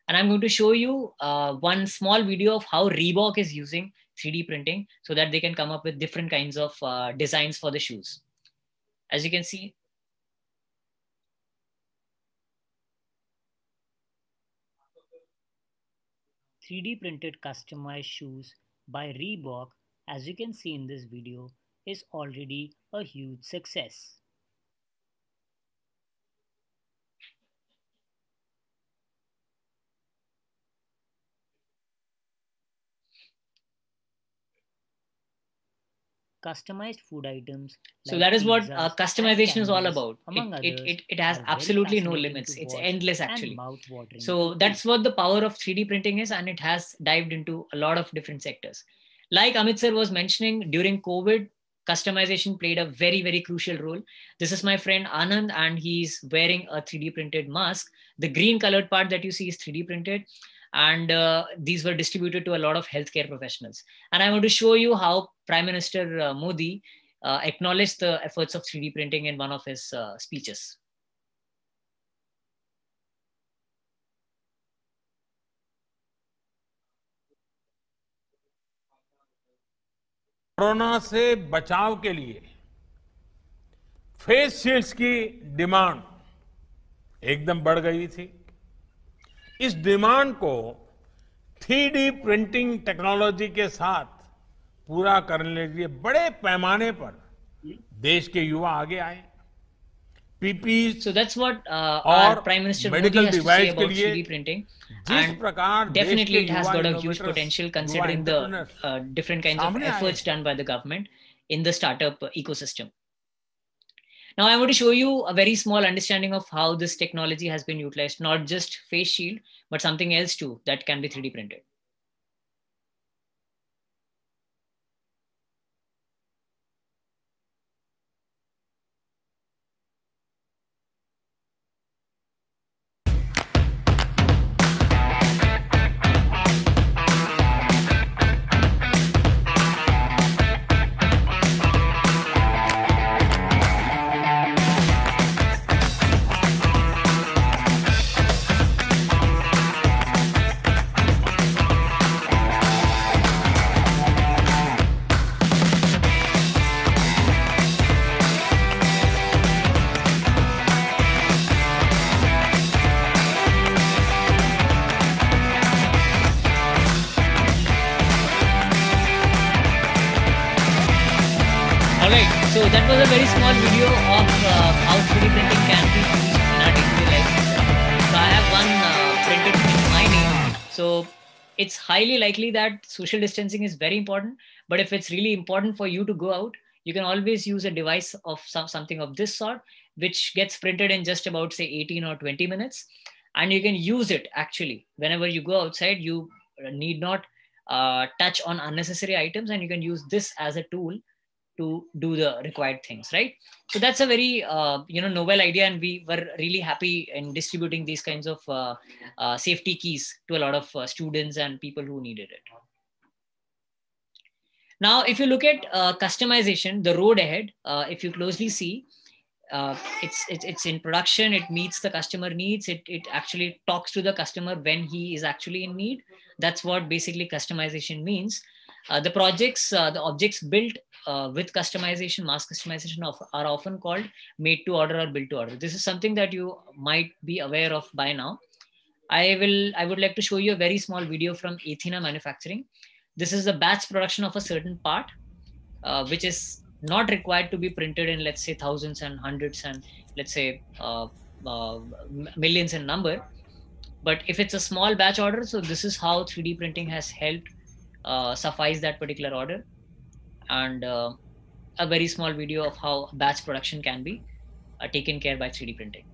And I'm going to show you one small video of how Reebok is using 3D printing so that they can come up with different kinds of designs for the shoes. As you can see, 3D printed customized shoes by Reebok, as you can see in this video, is already a huge success. Customized food items. So that is what customization is all about. It has absolutely no limits. It's endless actually. So that's what the power of 3D printing is, and it has dived into a lot of different sectors. Like Amit sir was mentioning, during COVID, customization played a very, very crucial role. This is my friend Anand, and he's wearing a 3D printed mask. The green colored part that you see is 3D printed. And these were distributed to a lot of healthcare professionals. And I want to show you how Prime Minister Modi acknowledged the efforts of 3D printing in one of his speeches. Corona से बचाव के लिए face shields की demand एकदम बढ़ गई थी। इस डिमांड को 3D प्रिंटिंग टेक्नोलॉजी के साथ पूरा करने के लिए बड़े पैमाने पर देश के युवा आगे आए। PPE So that's what our Prime Minister Modi has to say about 3D printing. And definitely it has got a huge potential considering the different kinds of efforts done by the government in the startup ecosystem. Now I want to show you a very small understanding of how this technology has been utilized, not just face shield, but something else too that can be 3D printed. So that was a very small video of how 3D printing can be used in our day-to-day life. So I have one printed in my name. So it's highly likely that social distancing is very important. But if it's really important for you to go out, you can always use a device of something of this sort, which gets printed in just about, say, 18 or 20 minutes. And you can use it actually. Whenever you go outside, you need not touch on unnecessary items, and you can use this as a tool to do the required things, right? So that's a very novel idea, and we were really happy in distributing these kinds of safety keys to a lot of students and people who needed it. Now, if you look at customization, the road ahead, if you closely see, it's in production. It meets the customer needs. It actually talks to the customer when he is actually in need. That's what basically customization means. The objects built with customization, mass customization are often called made to order or built to order. This is something that you might be aware of by now. I would like to show you a very small video from Athena Manufacturing. This is the batch production of a certain part. which is not required to be printed in, let's say, thousands and hundreds and, let's say, millions in number. But if it's a small batch order, so this is how 3D printing has helped suffice that particular order. And a very small video of how batch production can be taken care by 3D printing.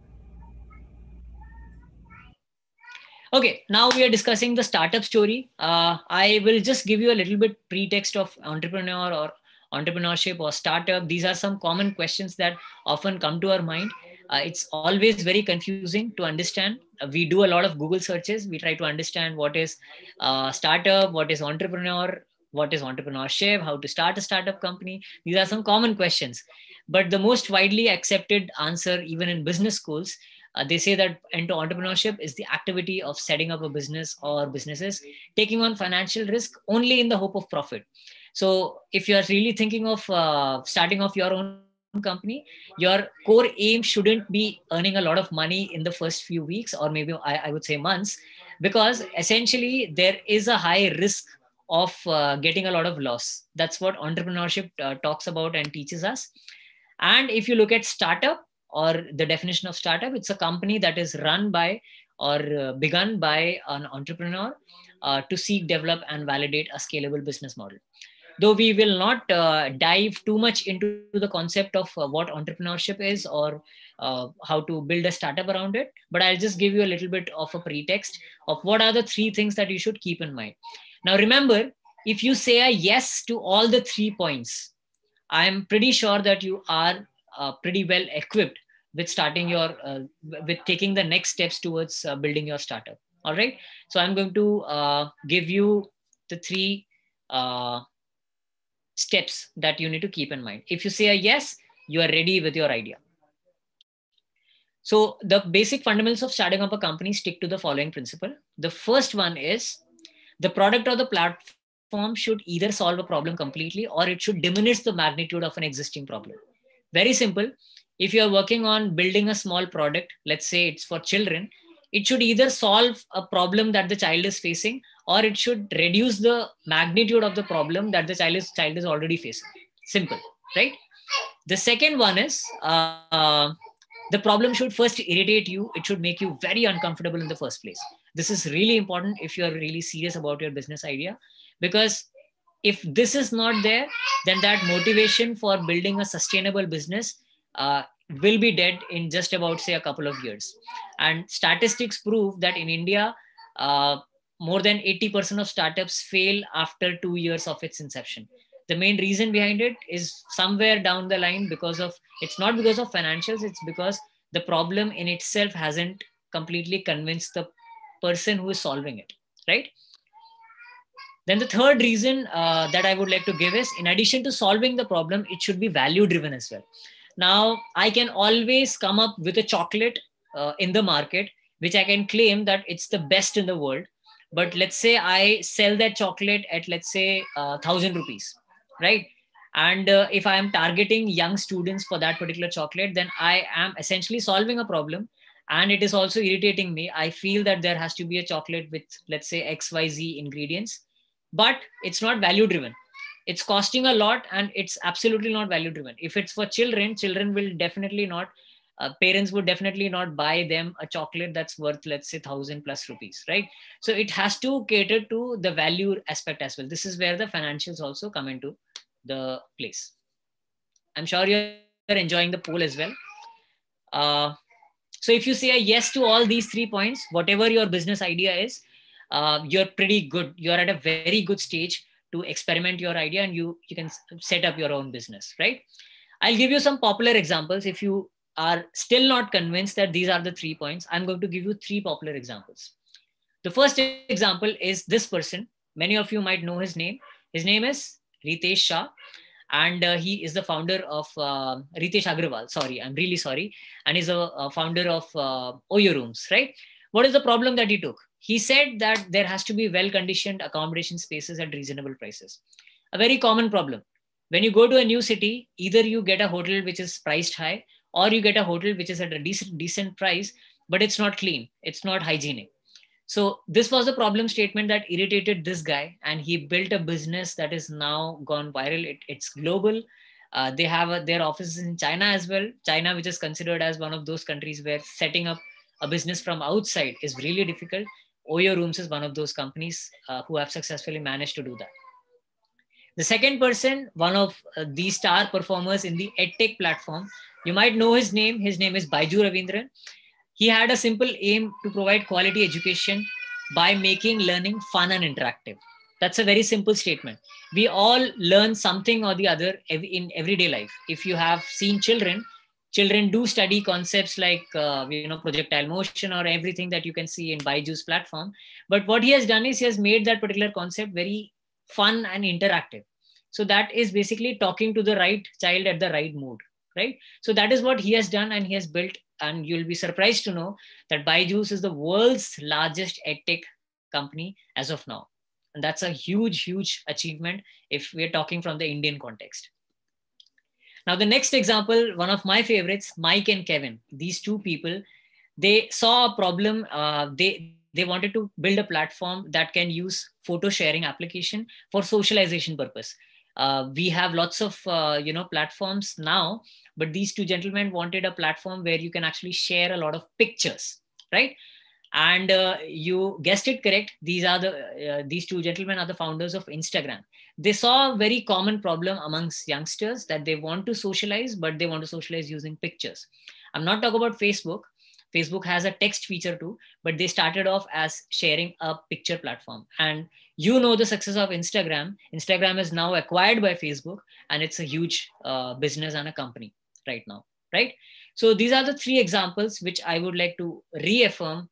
Okay, now we are discussing the startup story. I will just give you a little bit pretext of entrepreneur or entrepreneurship or startup. These are some common questions that often come to our mind. It's always very confusing to understand. We do a lot of Google searches. We try to understand what is startup, what is entrepreneur, what is entrepreneurship, how to start a startup company. These are some common questions. But the most widely accepted answer, even in business schools, they say that into entrepreneurship is the activity of setting up a business or businesses, taking on financial risk only in the hope of profit. So if you're really thinking of starting off your own company, your core aim shouldn't be earning a lot of money in the first few weeks, or maybe I would say months, because essentially there is a high risk of getting a lot of loss. That's what entrepreneurship talks about and teaches us. And if you look at startup, or the definition of startup, it's a company that is run by or begun by an entrepreneur to seek, develop, and validate a scalable business model. Though we will not dive too much into the concept of what entrepreneurship is or how to build a startup around it, but I'll just give you a little bit of a pretext of what are the 3 things that you should keep in mind. Now, remember, if you say a yes to all the 3 points, I'm pretty sure that you are pretty well equipped with starting your, with taking the next steps towards building your startup. All right. So I'm going to give you the 3 steps that you need to keep in mind. If you say a yes, you are ready with your idea. So the basic fundamentals of starting up a company stick to the following principle. The first one is the product or the platform should either solve a problem completely or it should diminish the magnitude of an existing problem. Very simple. If you're working on building a small product, let's say it's for children, it should either solve a problem that the child is facing, or it should reduce the magnitude of the problem that the child is already facing. Simple, right? The second one is the problem should first irritate you. It should make you very uncomfortable in the first place. This is really important if you're really serious about your business idea, because if this is not there, then that motivation for building a sustainable business will be dead in just about, say, a couple of years. And statistics prove that in India, more than 80% of startups fail after 2 years of its inception. The main reason behind it is somewhere down the line because of, it's not because of financials, it's because the problem in itself hasn't completely convinced the person who is solving it, right? Then the third reason that I would like to give is, in addition to solving the problem, it should be value driven as well. Now, I can always come up with a chocolate in the market, which I can claim that it's the best in the world. But let's say I sell that chocolate at, let's say, 1,000 rupees, right? And if I am targeting young students for that particular chocolate, then I am essentially solving a problem. And it is also irritating me. I feel that there has to be a chocolate with, let's say, XYZ ingredients, but it's not value driven. It's costing a lot and it's absolutely not value driven. If it's for children, children will definitely not, parents would definitely not buy them a chocolate that's worth, let's say, 1,000 plus rupees, right? So it has to cater to the value aspect as well. This is where the financials also come into the place. I'm sure you're enjoying the poll as well. So if you say a yes to all these 3 points, whatever your business idea is, you're pretty good. You're at a very good stage to experiment your idea, and you can set up your own business, right? I'll give you some popular examples. If you are still not convinced that these are the 3 points, I'm going to give you 3 popular examples. The first example is this person. Many of you might know his name. His name is Ritesh Shah. And he is the founder of Ritesh Agrawal. Sorry, I'm really sorry. And he's a founder of Oyo Rooms, right? What is the problem that he took? He said that there has to be well-conditioned accommodation spaces at reasonable prices. A very common problem. When you go to a new city, either you get a hotel which is priced high, or you get a hotel which is at a decent price, but it's not clean. It's not hygienic. So this was a problem statement that irritated this guy, and he built a business that is now gone viral. It's global. They have their offices in China as well. China, which is considered as one of those countries where setting up a business from outside is really difficult. Oyo Rooms is one of those companies who have successfully managed to do that. The second person, one of the star performers in the EdTech platform, you might know his name. His name is Baiju Ravindran. He had a simple aim to provide quality education by making learning fun and interactive. That's a very simple statement. We all learn something or the other in everyday life. If you have seen children do study concepts like projectile motion or everything that you can see in Baiju's platform. But what he has done is he has made that particular concept very fun and interactive. So that is basically talking to the right child at the right mood, right? So that is what he has done, and he has built. And you'll be surprised to know that Byju's is the world's largest edtech company as of now. And that's a huge, huge achievement if we're talking from the Indian context. Now, the next example, one of my favorites, Mike and Kevin. These two people, they saw a problem. They wanted to build a platform that can use photo sharing application for socialization purpose. We have lots of platforms now, but these two gentlemen wanted a platform where you can actually share a lot of pictures, right? And you guessed it correct. These two gentlemen are the founders of Instagram. They saw a very common problem amongst youngsters that they want to socialize, but they want to socialize using pictures. I'm not talking about Facebook. Facebook has a text feature too, but they started off as sharing a picture platform. And you know the success of Instagram. Instagram is now acquired by Facebook, and it's a huge business and a company right now, right? So these are the three examples which I would like to reaffirm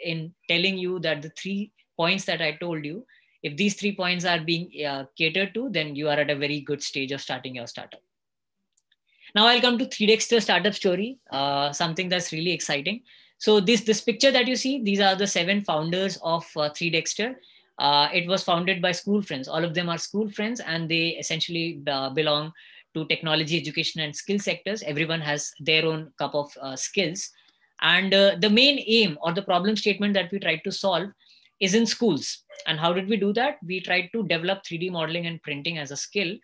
in telling you that the 3 points that I told you, if these 3 points are being catered to, then you are at a very good stage of starting your startup. Now I'll come to 3Dexter startup story, something that's really exciting. So this picture that you see, these are the 7 founders of 3Dexter. It was founded by school friends. All of them are school friends, and they essentially belong to technology, education, and skill sectors. Everyone has their own cup of skills. And the main aim or the problem statement that we tried to solve is in schools. And how did we do that? We tried to develop 3D modeling and printing as a skill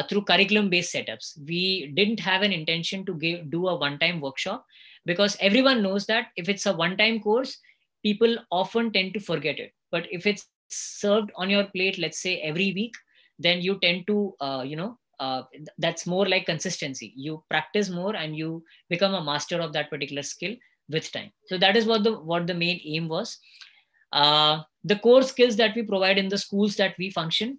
through curriculum-based setups. We didn't have an intention to do a one-time workshop, because everyone knows that if it's a one-time course, people often tend to forget it. But if it's served on your plate, let's say every week, then you tend to, that's more like consistency. You practice more and you become a master of that particular skill with time. So that is what the main aim was. The core skills that we provide in the schools that we function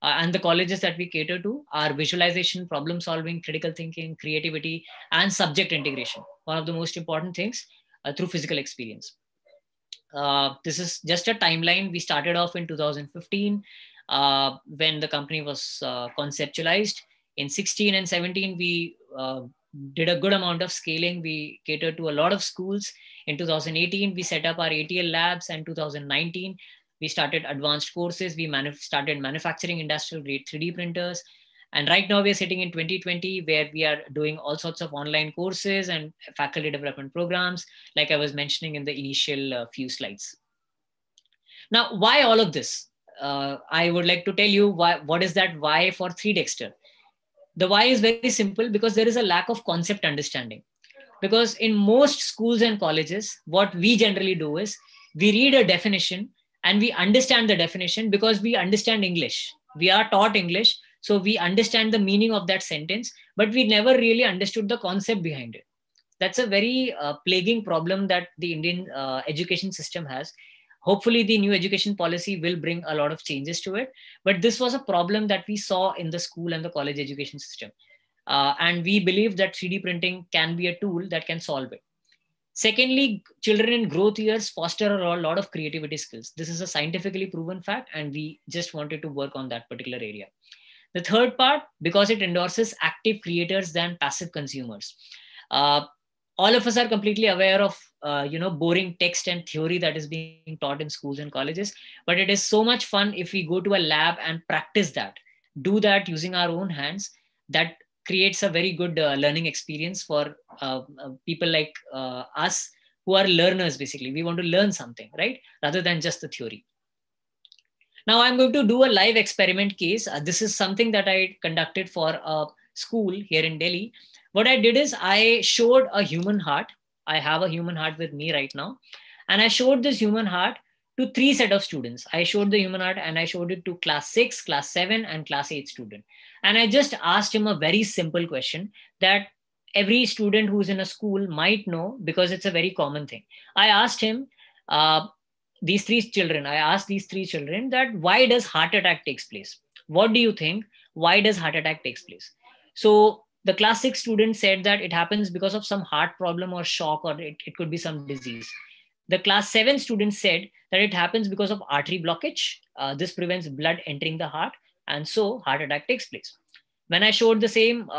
and the colleges that we cater to are visualization, problem solving, critical thinking, creativity, and subject integration. One of the most important things through physical experience. This is just a timeline. We started off in 2015 when the company was conceptualized. In 16 and 17, we did a good amount of scaling. We catered to a lot of schools. In 2018, we set up our ATL labs, and 2019, we started advanced courses. We started manufacturing industrial grade 3D printers. And right now we're sitting in 2020, where we are doing all sorts of online courses and faculty development programs, like I was mentioning in the initial few slides. Now, why all of this? I would like to tell you what is that why for 3Dexter. The why is very simple, because there is a lack of concept understanding. Because in most schools and colleges, what we generally do is we read a definition and we understand the definition because we understand English. We are taught English, so we understand the meaning of that sentence, but we never really understood the concept behind it. That's a very plaguing problem that the Indian education system has. Hopefully, the new education policy will bring a lot of changes to it. But this was a problem that we saw in the school and the college education system. And we believe that 3D printing can be a tool that can solve it. Secondly, children in growth years foster a lot of creativity skills. This is a scientifically proven fact, and we just wanted to work on that particular area. The third part, because it endorses active creators than passive consumers. All of us are completely aware of boring text and theory that is being taught in schools and colleges, but it is so much fun if we go to a lab and practice that, do that using our own hands. That creates a very good learning experience for people like us who are learners. Basically, we want to learn something, right, rather than just the theory. Now I'm going to do a live experiment case. This is something that I conducted for a school here in Delhi. What I did is I showed a human heart. I have a human heart with me right now. And I showed this human heart to 3 set of students. I showed the human heart and I showed it to class 6, class 7 and class 8 student. And I just asked him a very simple question that every student who's in a school might know, because it's a very common thing. I asked him, I asked these 3 children that why does heart attack takes place? What do you think? Why does heart attack takes place? So the class 6 student said that it happens because of some heart problem or shock, or it could be some disease. The class 7 student said that it happens because of artery blockage. This prevents blood entering the heart, and so heart attack takes place. When I showed the same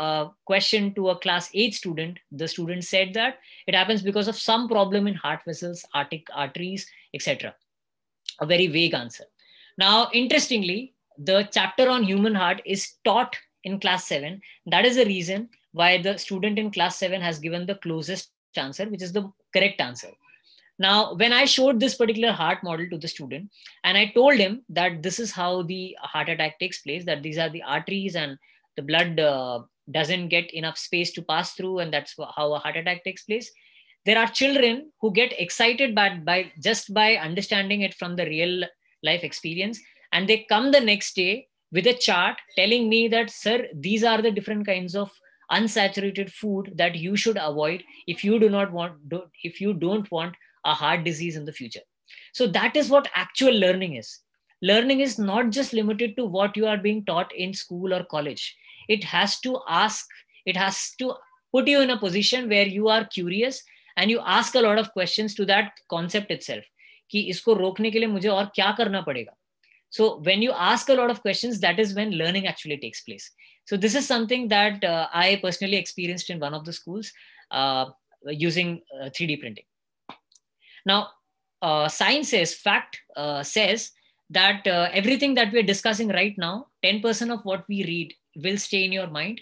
question to a class 8 student, the student said that it happens because of some problem in heart vessels, arteries, etc. A very vague answer. Now, interestingly, the chapter on human heart is taught in class 7. That is the reason why the student in class 7 has given the closest answer, which is the correct answer. Now, when I showed this particular heart model to the student and I told him that this is how the heart attack takes place, that these are the arteries and the blood doesn't get enough space to pass through, and that's how a heart attack takes place. There are children who get excited by just by understanding it from the real life experience, and they come the next day with a chart telling me that, sir, these are the different kinds of unsaturated food that you should avoid if you don't want a heart disease in the future. So that is what actual learning is. Learning is not just limited to what you are being taught in school or college. It has to put you in a position where you are curious and you ask a lot of questions to that concept itself. कि इसको रोकने के लिए मुझे और क्या करना पड़ेगा? So when you ask a lot of questions, that is when learning actually takes place. So this is something that I personally experienced in one of the schools using 3D printing. Now, science says that everything that we are discussing right now, 10% of what we read will stay in your mind,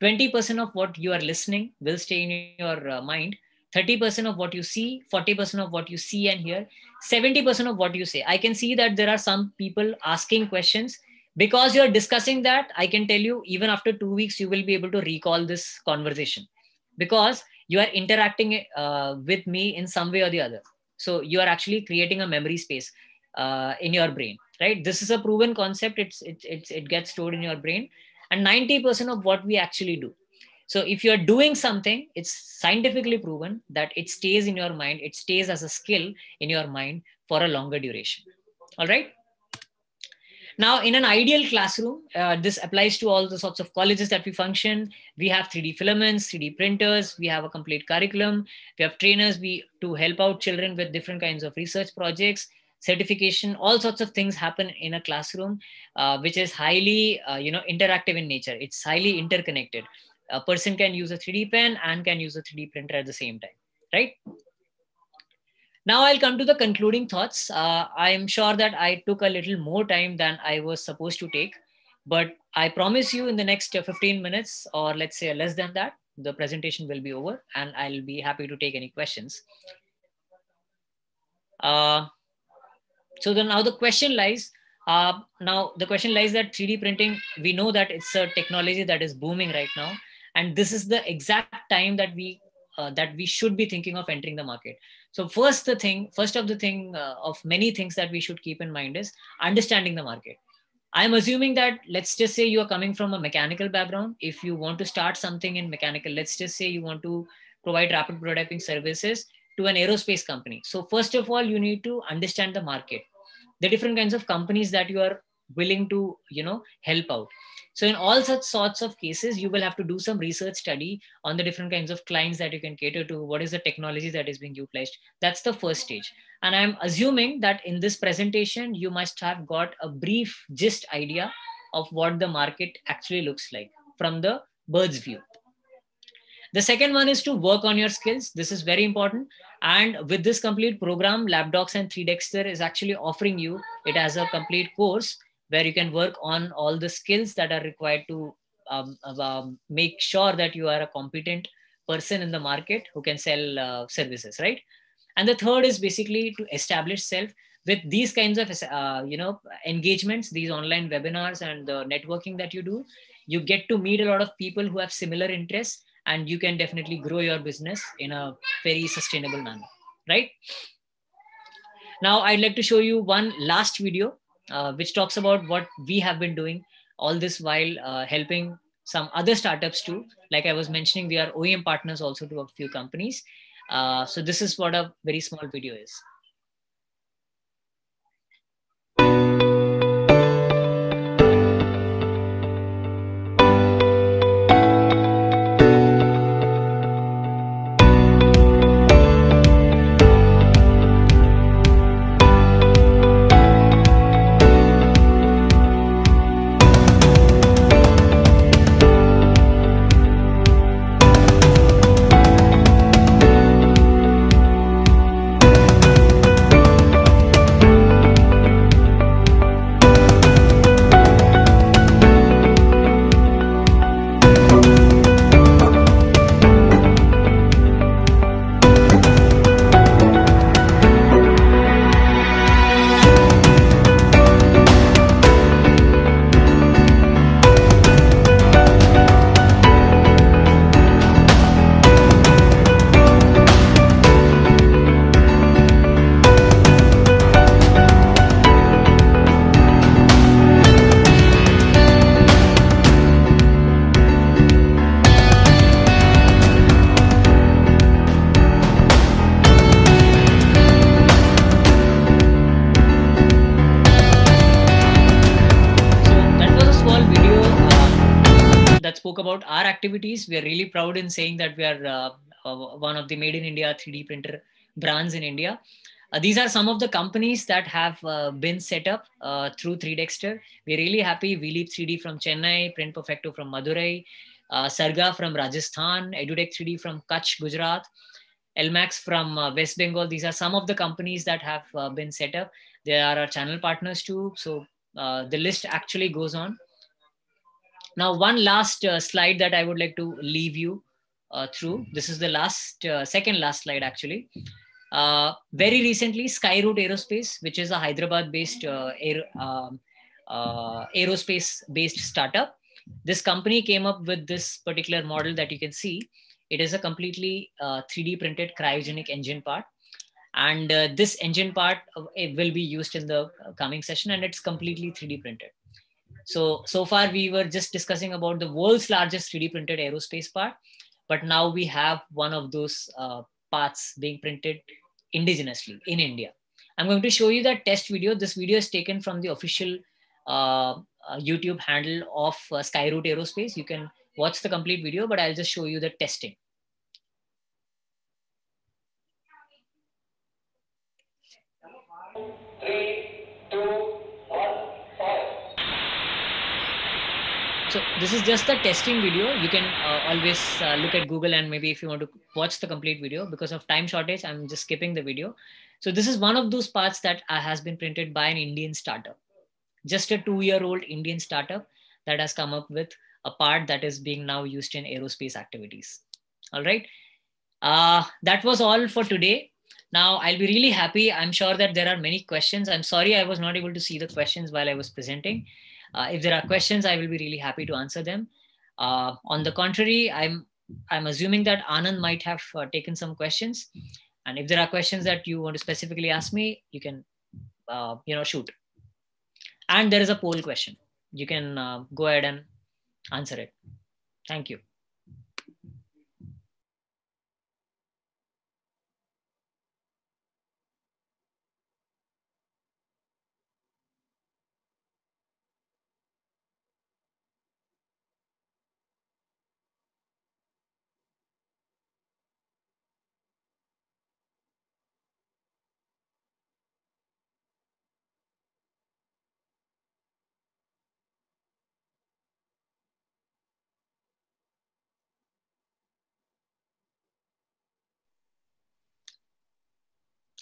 20% of what you are listening will stay in your mind, 30% of what you see, 40% of what you see and hear, 70% of what you say. I can see that there are some people asking questions. Because you're discussing that, I can tell you, even after 2 weeks, you will be able to recall this conversation because you are interacting with me in some way or the other. So you are actually creating a memory space in your brain, right? This is a proven concept. It gets stored in your brain, and 90% of what we actually do. So if you're doing something, it's scientifically proven that it stays in your mind. It stays as a skill in your mind for a longer duration. All right. Now, in an ideal classroom, this applies to all the sorts of colleges that we function. We have 3D filaments, 3D printers. We have a complete curriculum. We have trainers to help out children with different kinds of research projects, certification. All sorts of things happen in a classroom, which is highly interactive in nature. It's highly interconnected. A person can use a 3D pen and can use a 3D printer at the same time, right? Now I'll come to the concluding thoughts. I am sure that I took a little more time than I was supposed to take, but I promise you in the next 15 minutes, or let's say less than that, the presentation will be over and I'll be happy to take any questions. So then now the question lies, that 3D printing, we know that it's a technology that is booming right now. And this is the exact time that we should be thinking of entering the market. So first of many things that we should keep in mind is understanding the market. I'm assuming that, let's just say you are coming from a mechanical background. If you want to start something in mechanical, let's just say you want to provide rapid prototyping services to an aerospace company. So first of all, you need to understand the market, the different kinds of companies that you are willing to, help out. So in all such sorts of cases, you will have to do some research study on the different kinds of clients that you can cater to. What is the technology that is being utilized? That's the first stage. And I'm assuming that in this presentation, you must have got a brief gist idea of what the market actually looks like from the bird's view. The second one is to work on your skills. This is very important. And with this complete program, LabDocs and 3Dexter is actually offering you it as a complete course where you can work on all the skills that are required to make sure that you are a competent person in the market who can sell services, right? And the third is basically to establish self with these kinds of engagements, these online webinars and the networking that you do. You get to meet a lot of people who have similar interests, and you can definitely grow your business in a very sustainable manner, right? Now I'd like to show you one last video which talks about what we have been doing all this while helping some other startups too. Like I was mentioning, we are OEM partners also to a few companies. So this is what a very small video is. Spoke about our activities. We are really proud in saying that we are one of the Made in India 3D printer brands in India. These are some of the companies that have been set up through 3Dexter. We're really happy. VLeap 3D from Chennai, Print Perfecto from Madurai, Sarga from Rajasthan, EduTech 3D from Kutch, Gujarat, LMAX from West Bengal. These are some of the companies that have been set up. They are our channel partners too. So the list actually goes on. Now, one last slide that I would like to leave you through. This is the last, second last slide actually. Very recently, Skyroot Aerospace, which is a Hyderabad-based aerospace-based startup. This company came up with this particular model that you can see. It is a completely 3D printed cryogenic engine part. And this engine part will be used in the coming session, and it's completely 3D printed. So far we were just discussing about the world's largest 3D printed aerospace part, but now we have one of those parts being printed indigenously in India. I'm going to show you that test video. This video is taken from the official YouTube handle of Skyroot Aerospace. You can watch the complete video, but I'll just show you the testing. So this is just the testing video. You can always look at Google, and maybe if you want to watch the complete video, because of time shortage, I'm just skipping the video. So this is one of those parts that has been printed by an Indian startup, just a 2-year-old Indian startup that has come up with a part that is being now used in aerospace activities. All right. That was all for today. Now I'll be really happy. I'm sure that there are many questions. I'm sorry I was not able to see the questions while I was presenting. If there are questions, I will be really happy to answer them. On the contrary, I'm assuming that Anand might have taken some questions. And if there are questions that you want to specifically ask me, you can, shoot. And there is a poll question. You can go ahead and answer it. Thank you.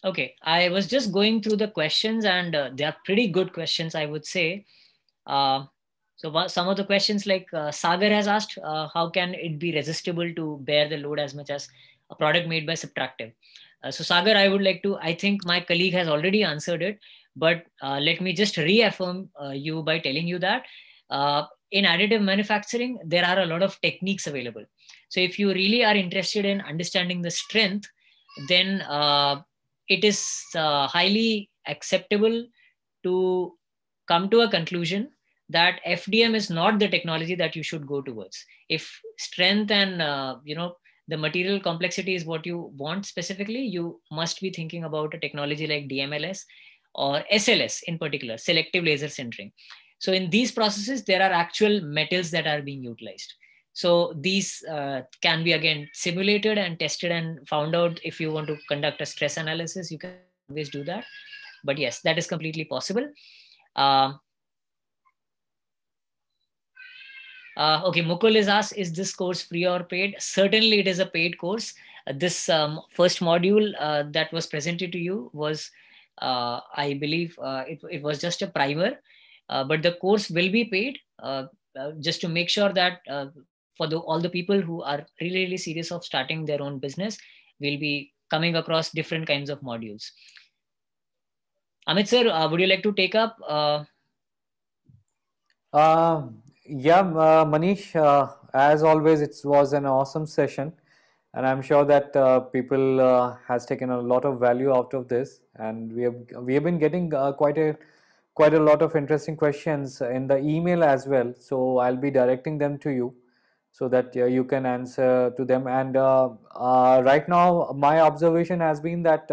Okay, I was just going through the questions, and they are pretty good questions, I would say. So some of the questions, like Sagar has asked, how can it be resistible to bear the load as much as a product made by Subtractive? So Sagar, I would like to, I think my colleague has already answered it, but let me just reaffirm you by telling you that in additive manufacturing, there are a lot of techniques available. So if you really are interested in understanding the strength, then it is highly acceptable to come to a conclusion that FDM is not the technology that you should go towards. If strength and the material complexity is what you want specifically, you must be thinking about a technology like DMLS or SLS in particular, selective laser sintering. So in these processes, there are actual metals that are being utilized. So these can be again simulated and tested and found out. If you want to conduct a stress analysis, you can always do that. But yes, that is completely possible. Okay, Mukul is asked, is this course free or paid? Certainly it is a paid course. This first module that was presented to you was, I believe it was just a primer, but the course will be paid just to make sure that for all the people who are really, really serious of starting their own business, will be coming across different kinds of modules. Amit sir, would you like to take up? Yeah, Manish, as always, it was an awesome session, and I'm sure that people has taken a lot of value out of this, and we have been getting quite a lot of interesting questions in the email as well. So I'll be directing them to you, so that you can answer to them. And right now, my observation has been that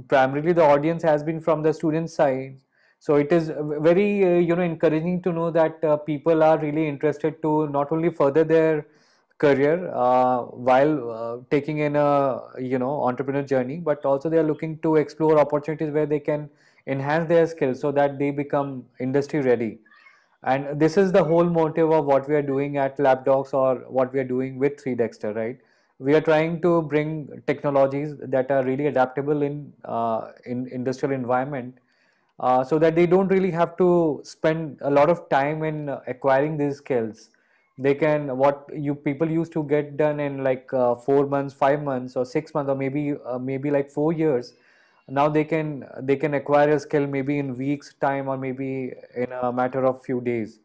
primarily the audience has been from the student side. So it is very encouraging to know that people are really interested to not only further their career while taking in a entrepreneur journey, but also they are looking to explore opportunities where they can enhance their skills so that they become industry ready. And this is the whole motive of what we are doing at LabDocs, or what we are doing with 3Dexter, right? We are trying to bring technologies that are really adaptable in industrial environment, so that they don't really have to spend a lot of time in acquiring these skills. They can, what you people used to get done in like 4 months, 5 months, or 6 months, or maybe like 4 years. Now they can acquire a skill maybe in weeks time, or maybe in a matter of few days.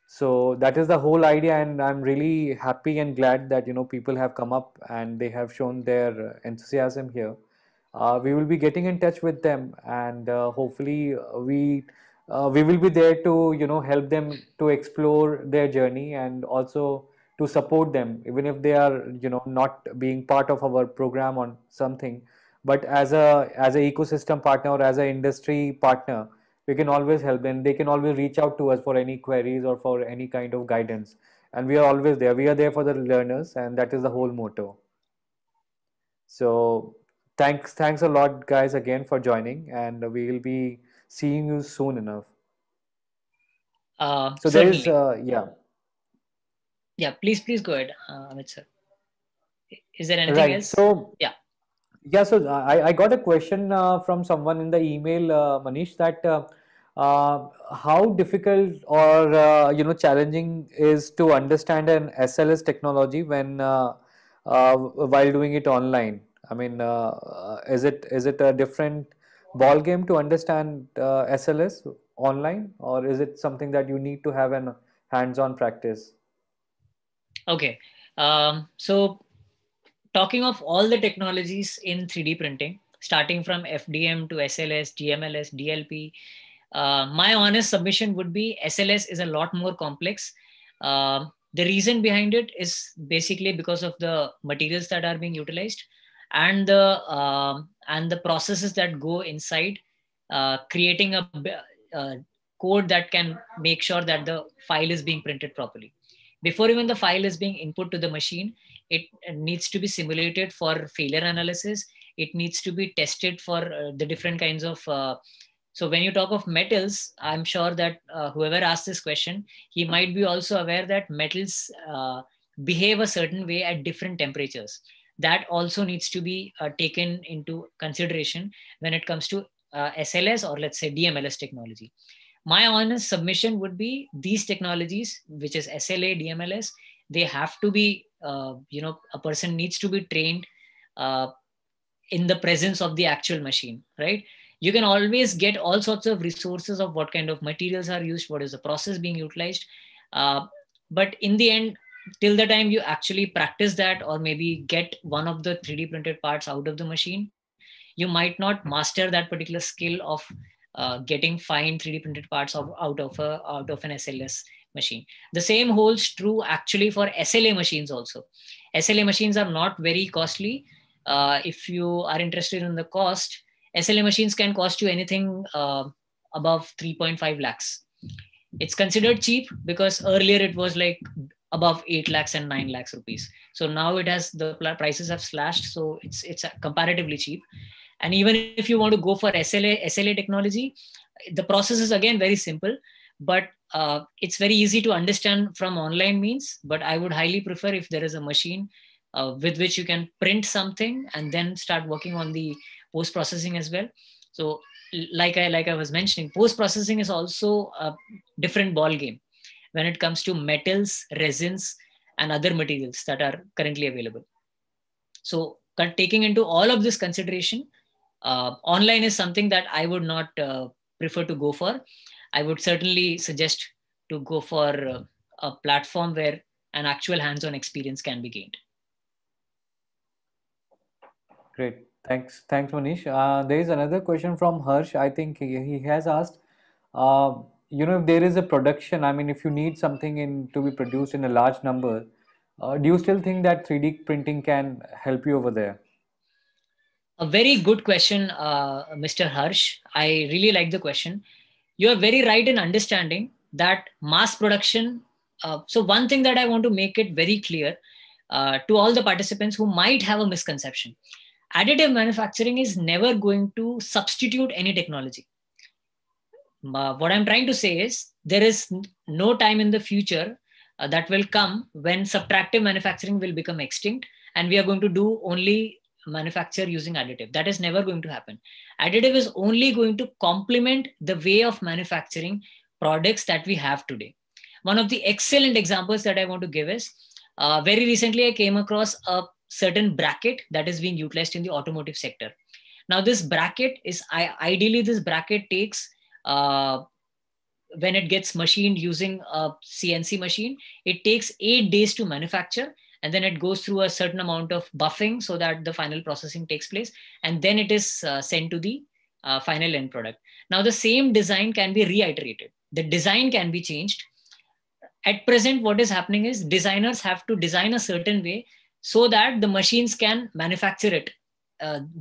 So that is the whole idea, and I'm really happy and glad that people have come up and they have shown their enthusiasm here. We will be getting in touch with them, and hopefully we will be there to help them to explore their journey, and also to support them, even if they are not being part of our program on something, but as a ecosystem partner, or as an industry partner, we can always help them. They can always reach out to us for any queries or for any kind of guidance, and we are always there. We are there for the learners, and that is the whole motto. So thanks a lot, guys, again for joining, and we will be seeing you soon enough. So there is yeah, please go ahead, Amit sir. Is there anything right. else? So yeah. Yeah, so I got a question from someone in the email, Manish, that how difficult or challenging is to understand an SLS technology when while doing it online. I mean, is it a different ball game to understand SLS online, or is it something that you need to have an hands-on practice? Okay, so talking of all the technologies in 3D printing, starting from FDM to SLS, DMLS, DLP, my honest submission would be SLS is a lot more complex. The reason behind it is basically because of the materials that are being utilized, and the processes that go inside creating a code that can make sure that the file is being printed properly. Before even the file is being input to the machine, it needs to be simulated for failure analysis. It needs to be tested for the different kinds of so when you talk of metals, I'm sure that whoever asked this question, he might be also aware that metals behave a certain way at different temperatures. That also needs to be taken into consideration when it comes to SLS, or let's say DMLS technology. My honest submission would be these technologies, which is SLA, DMLS, they have to be, a person needs to be trained in the presence of the actual machine, right? You can always get all sorts of resources of what kind of materials are used, what is the process being utilized. But in the end, till the time you actually practice that, or maybe get one of the 3D printed parts out of the machine, you might not master that particular skill of getting fine 3D printed parts out of an SLS machine. The same holds true actually for SLA machines also. SLA machines are not very costly. If you are interested in the cost, SLA machines can cost you anything above 3.5 lakhs. It's considered cheap because earlier it was like above 8 lakhs and 9 lakhs rupees. So now the prices have slashed, so it's comparatively cheap. And even if you want to go for SLA technology, the process is again very simple, but it's very easy to understand from online means. But I would highly prefer if there is a machine with which you can print something and then start working on the post processing as well. So like I was mentioning, post processing is also a different ball game when it comes to metals, resins, and other materials that are currently available. So taking into all of this consideration, online is something that I would not prefer to go for. I would certainly suggest to go for a platform where an actual hands-on experience can be gained. Great. Thanks, Manish. There is another question from Harsh. I think he has asked, if there is a production, I mean, if you need something to be produced in a large number, do you still think that 3D printing can help you over there? A very good question, Mr. Harsh. I really like the question. You are very right in understanding that mass production. So one thing that I want to make it very clear to all the participants who might have a misconception. Additive manufacturing is never going to substitute any technology. What I'm trying to say is there is no time in the future that will come when subtractive manufacturing will become extinct and we are going to do only manufacture using additive. That is never going to happen. Additive is only going to complement the way of manufacturing products that we have today. One of the excellent examples that I want to give is very recently I came across a certain bracket that is being utilized in the automotive sector. Now this bracket is ideally this bracket takes when it gets machined using a CNC machine, it takes 8 days to manufacture, and then it goes through a certain amount of buffing so that the final processing takes place, and then it is sent to the final end product. Now the same design can be reiterated. The design can be changed. At present, what is happening is designers have to design a certain way so that the machines can manufacture it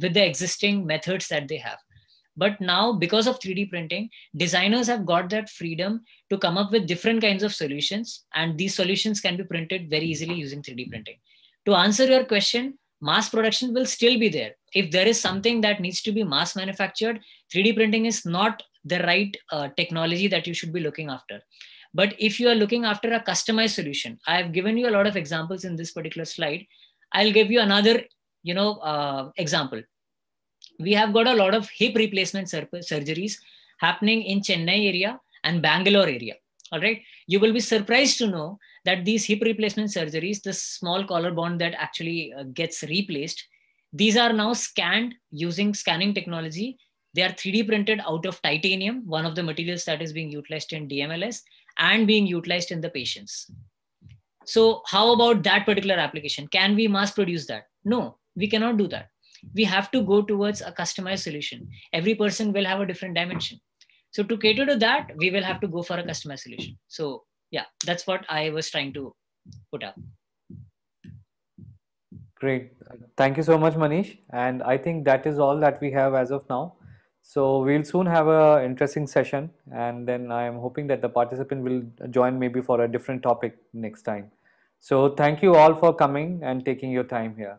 with the existing methods that they have. But now, because of 3D printing, designers have got that freedom to come up with different kinds of solutions, and these solutions can be printed very easily using 3D printing. To answer your question, mass production will still be there. If there is something that needs to be mass manufactured, 3D printing is not the right technology that you should be looking after. But if you are looking after a customized solution, I have given you a lot of examples in this particular slide. I'll give you another, example. We have got a lot of hip replacement surgeries happening in Chennai area and Bangalore area. All right. You will be surprised to know that these hip replacement surgeries, the small collarbone that actually gets replaced, these are now scanned using scanning technology. They are 3D printed out of titanium, one of the materials that is being utilized in DMLS and being utilized in the patients. So how about that particular application? Can we mass produce that? No, we cannot do that. We have to go towards a customized solution. Every person will have a different dimension. So to cater to that, we will have to go for a customized solution. So yeah, that's what I was trying to put up. Great. Thank you so much, Manish. And I think that is all that we have as of now. So we'll soon have an interesting session, and then I am hoping that the participant will join maybe for a different topic next time. So thank you all for coming and taking your time here.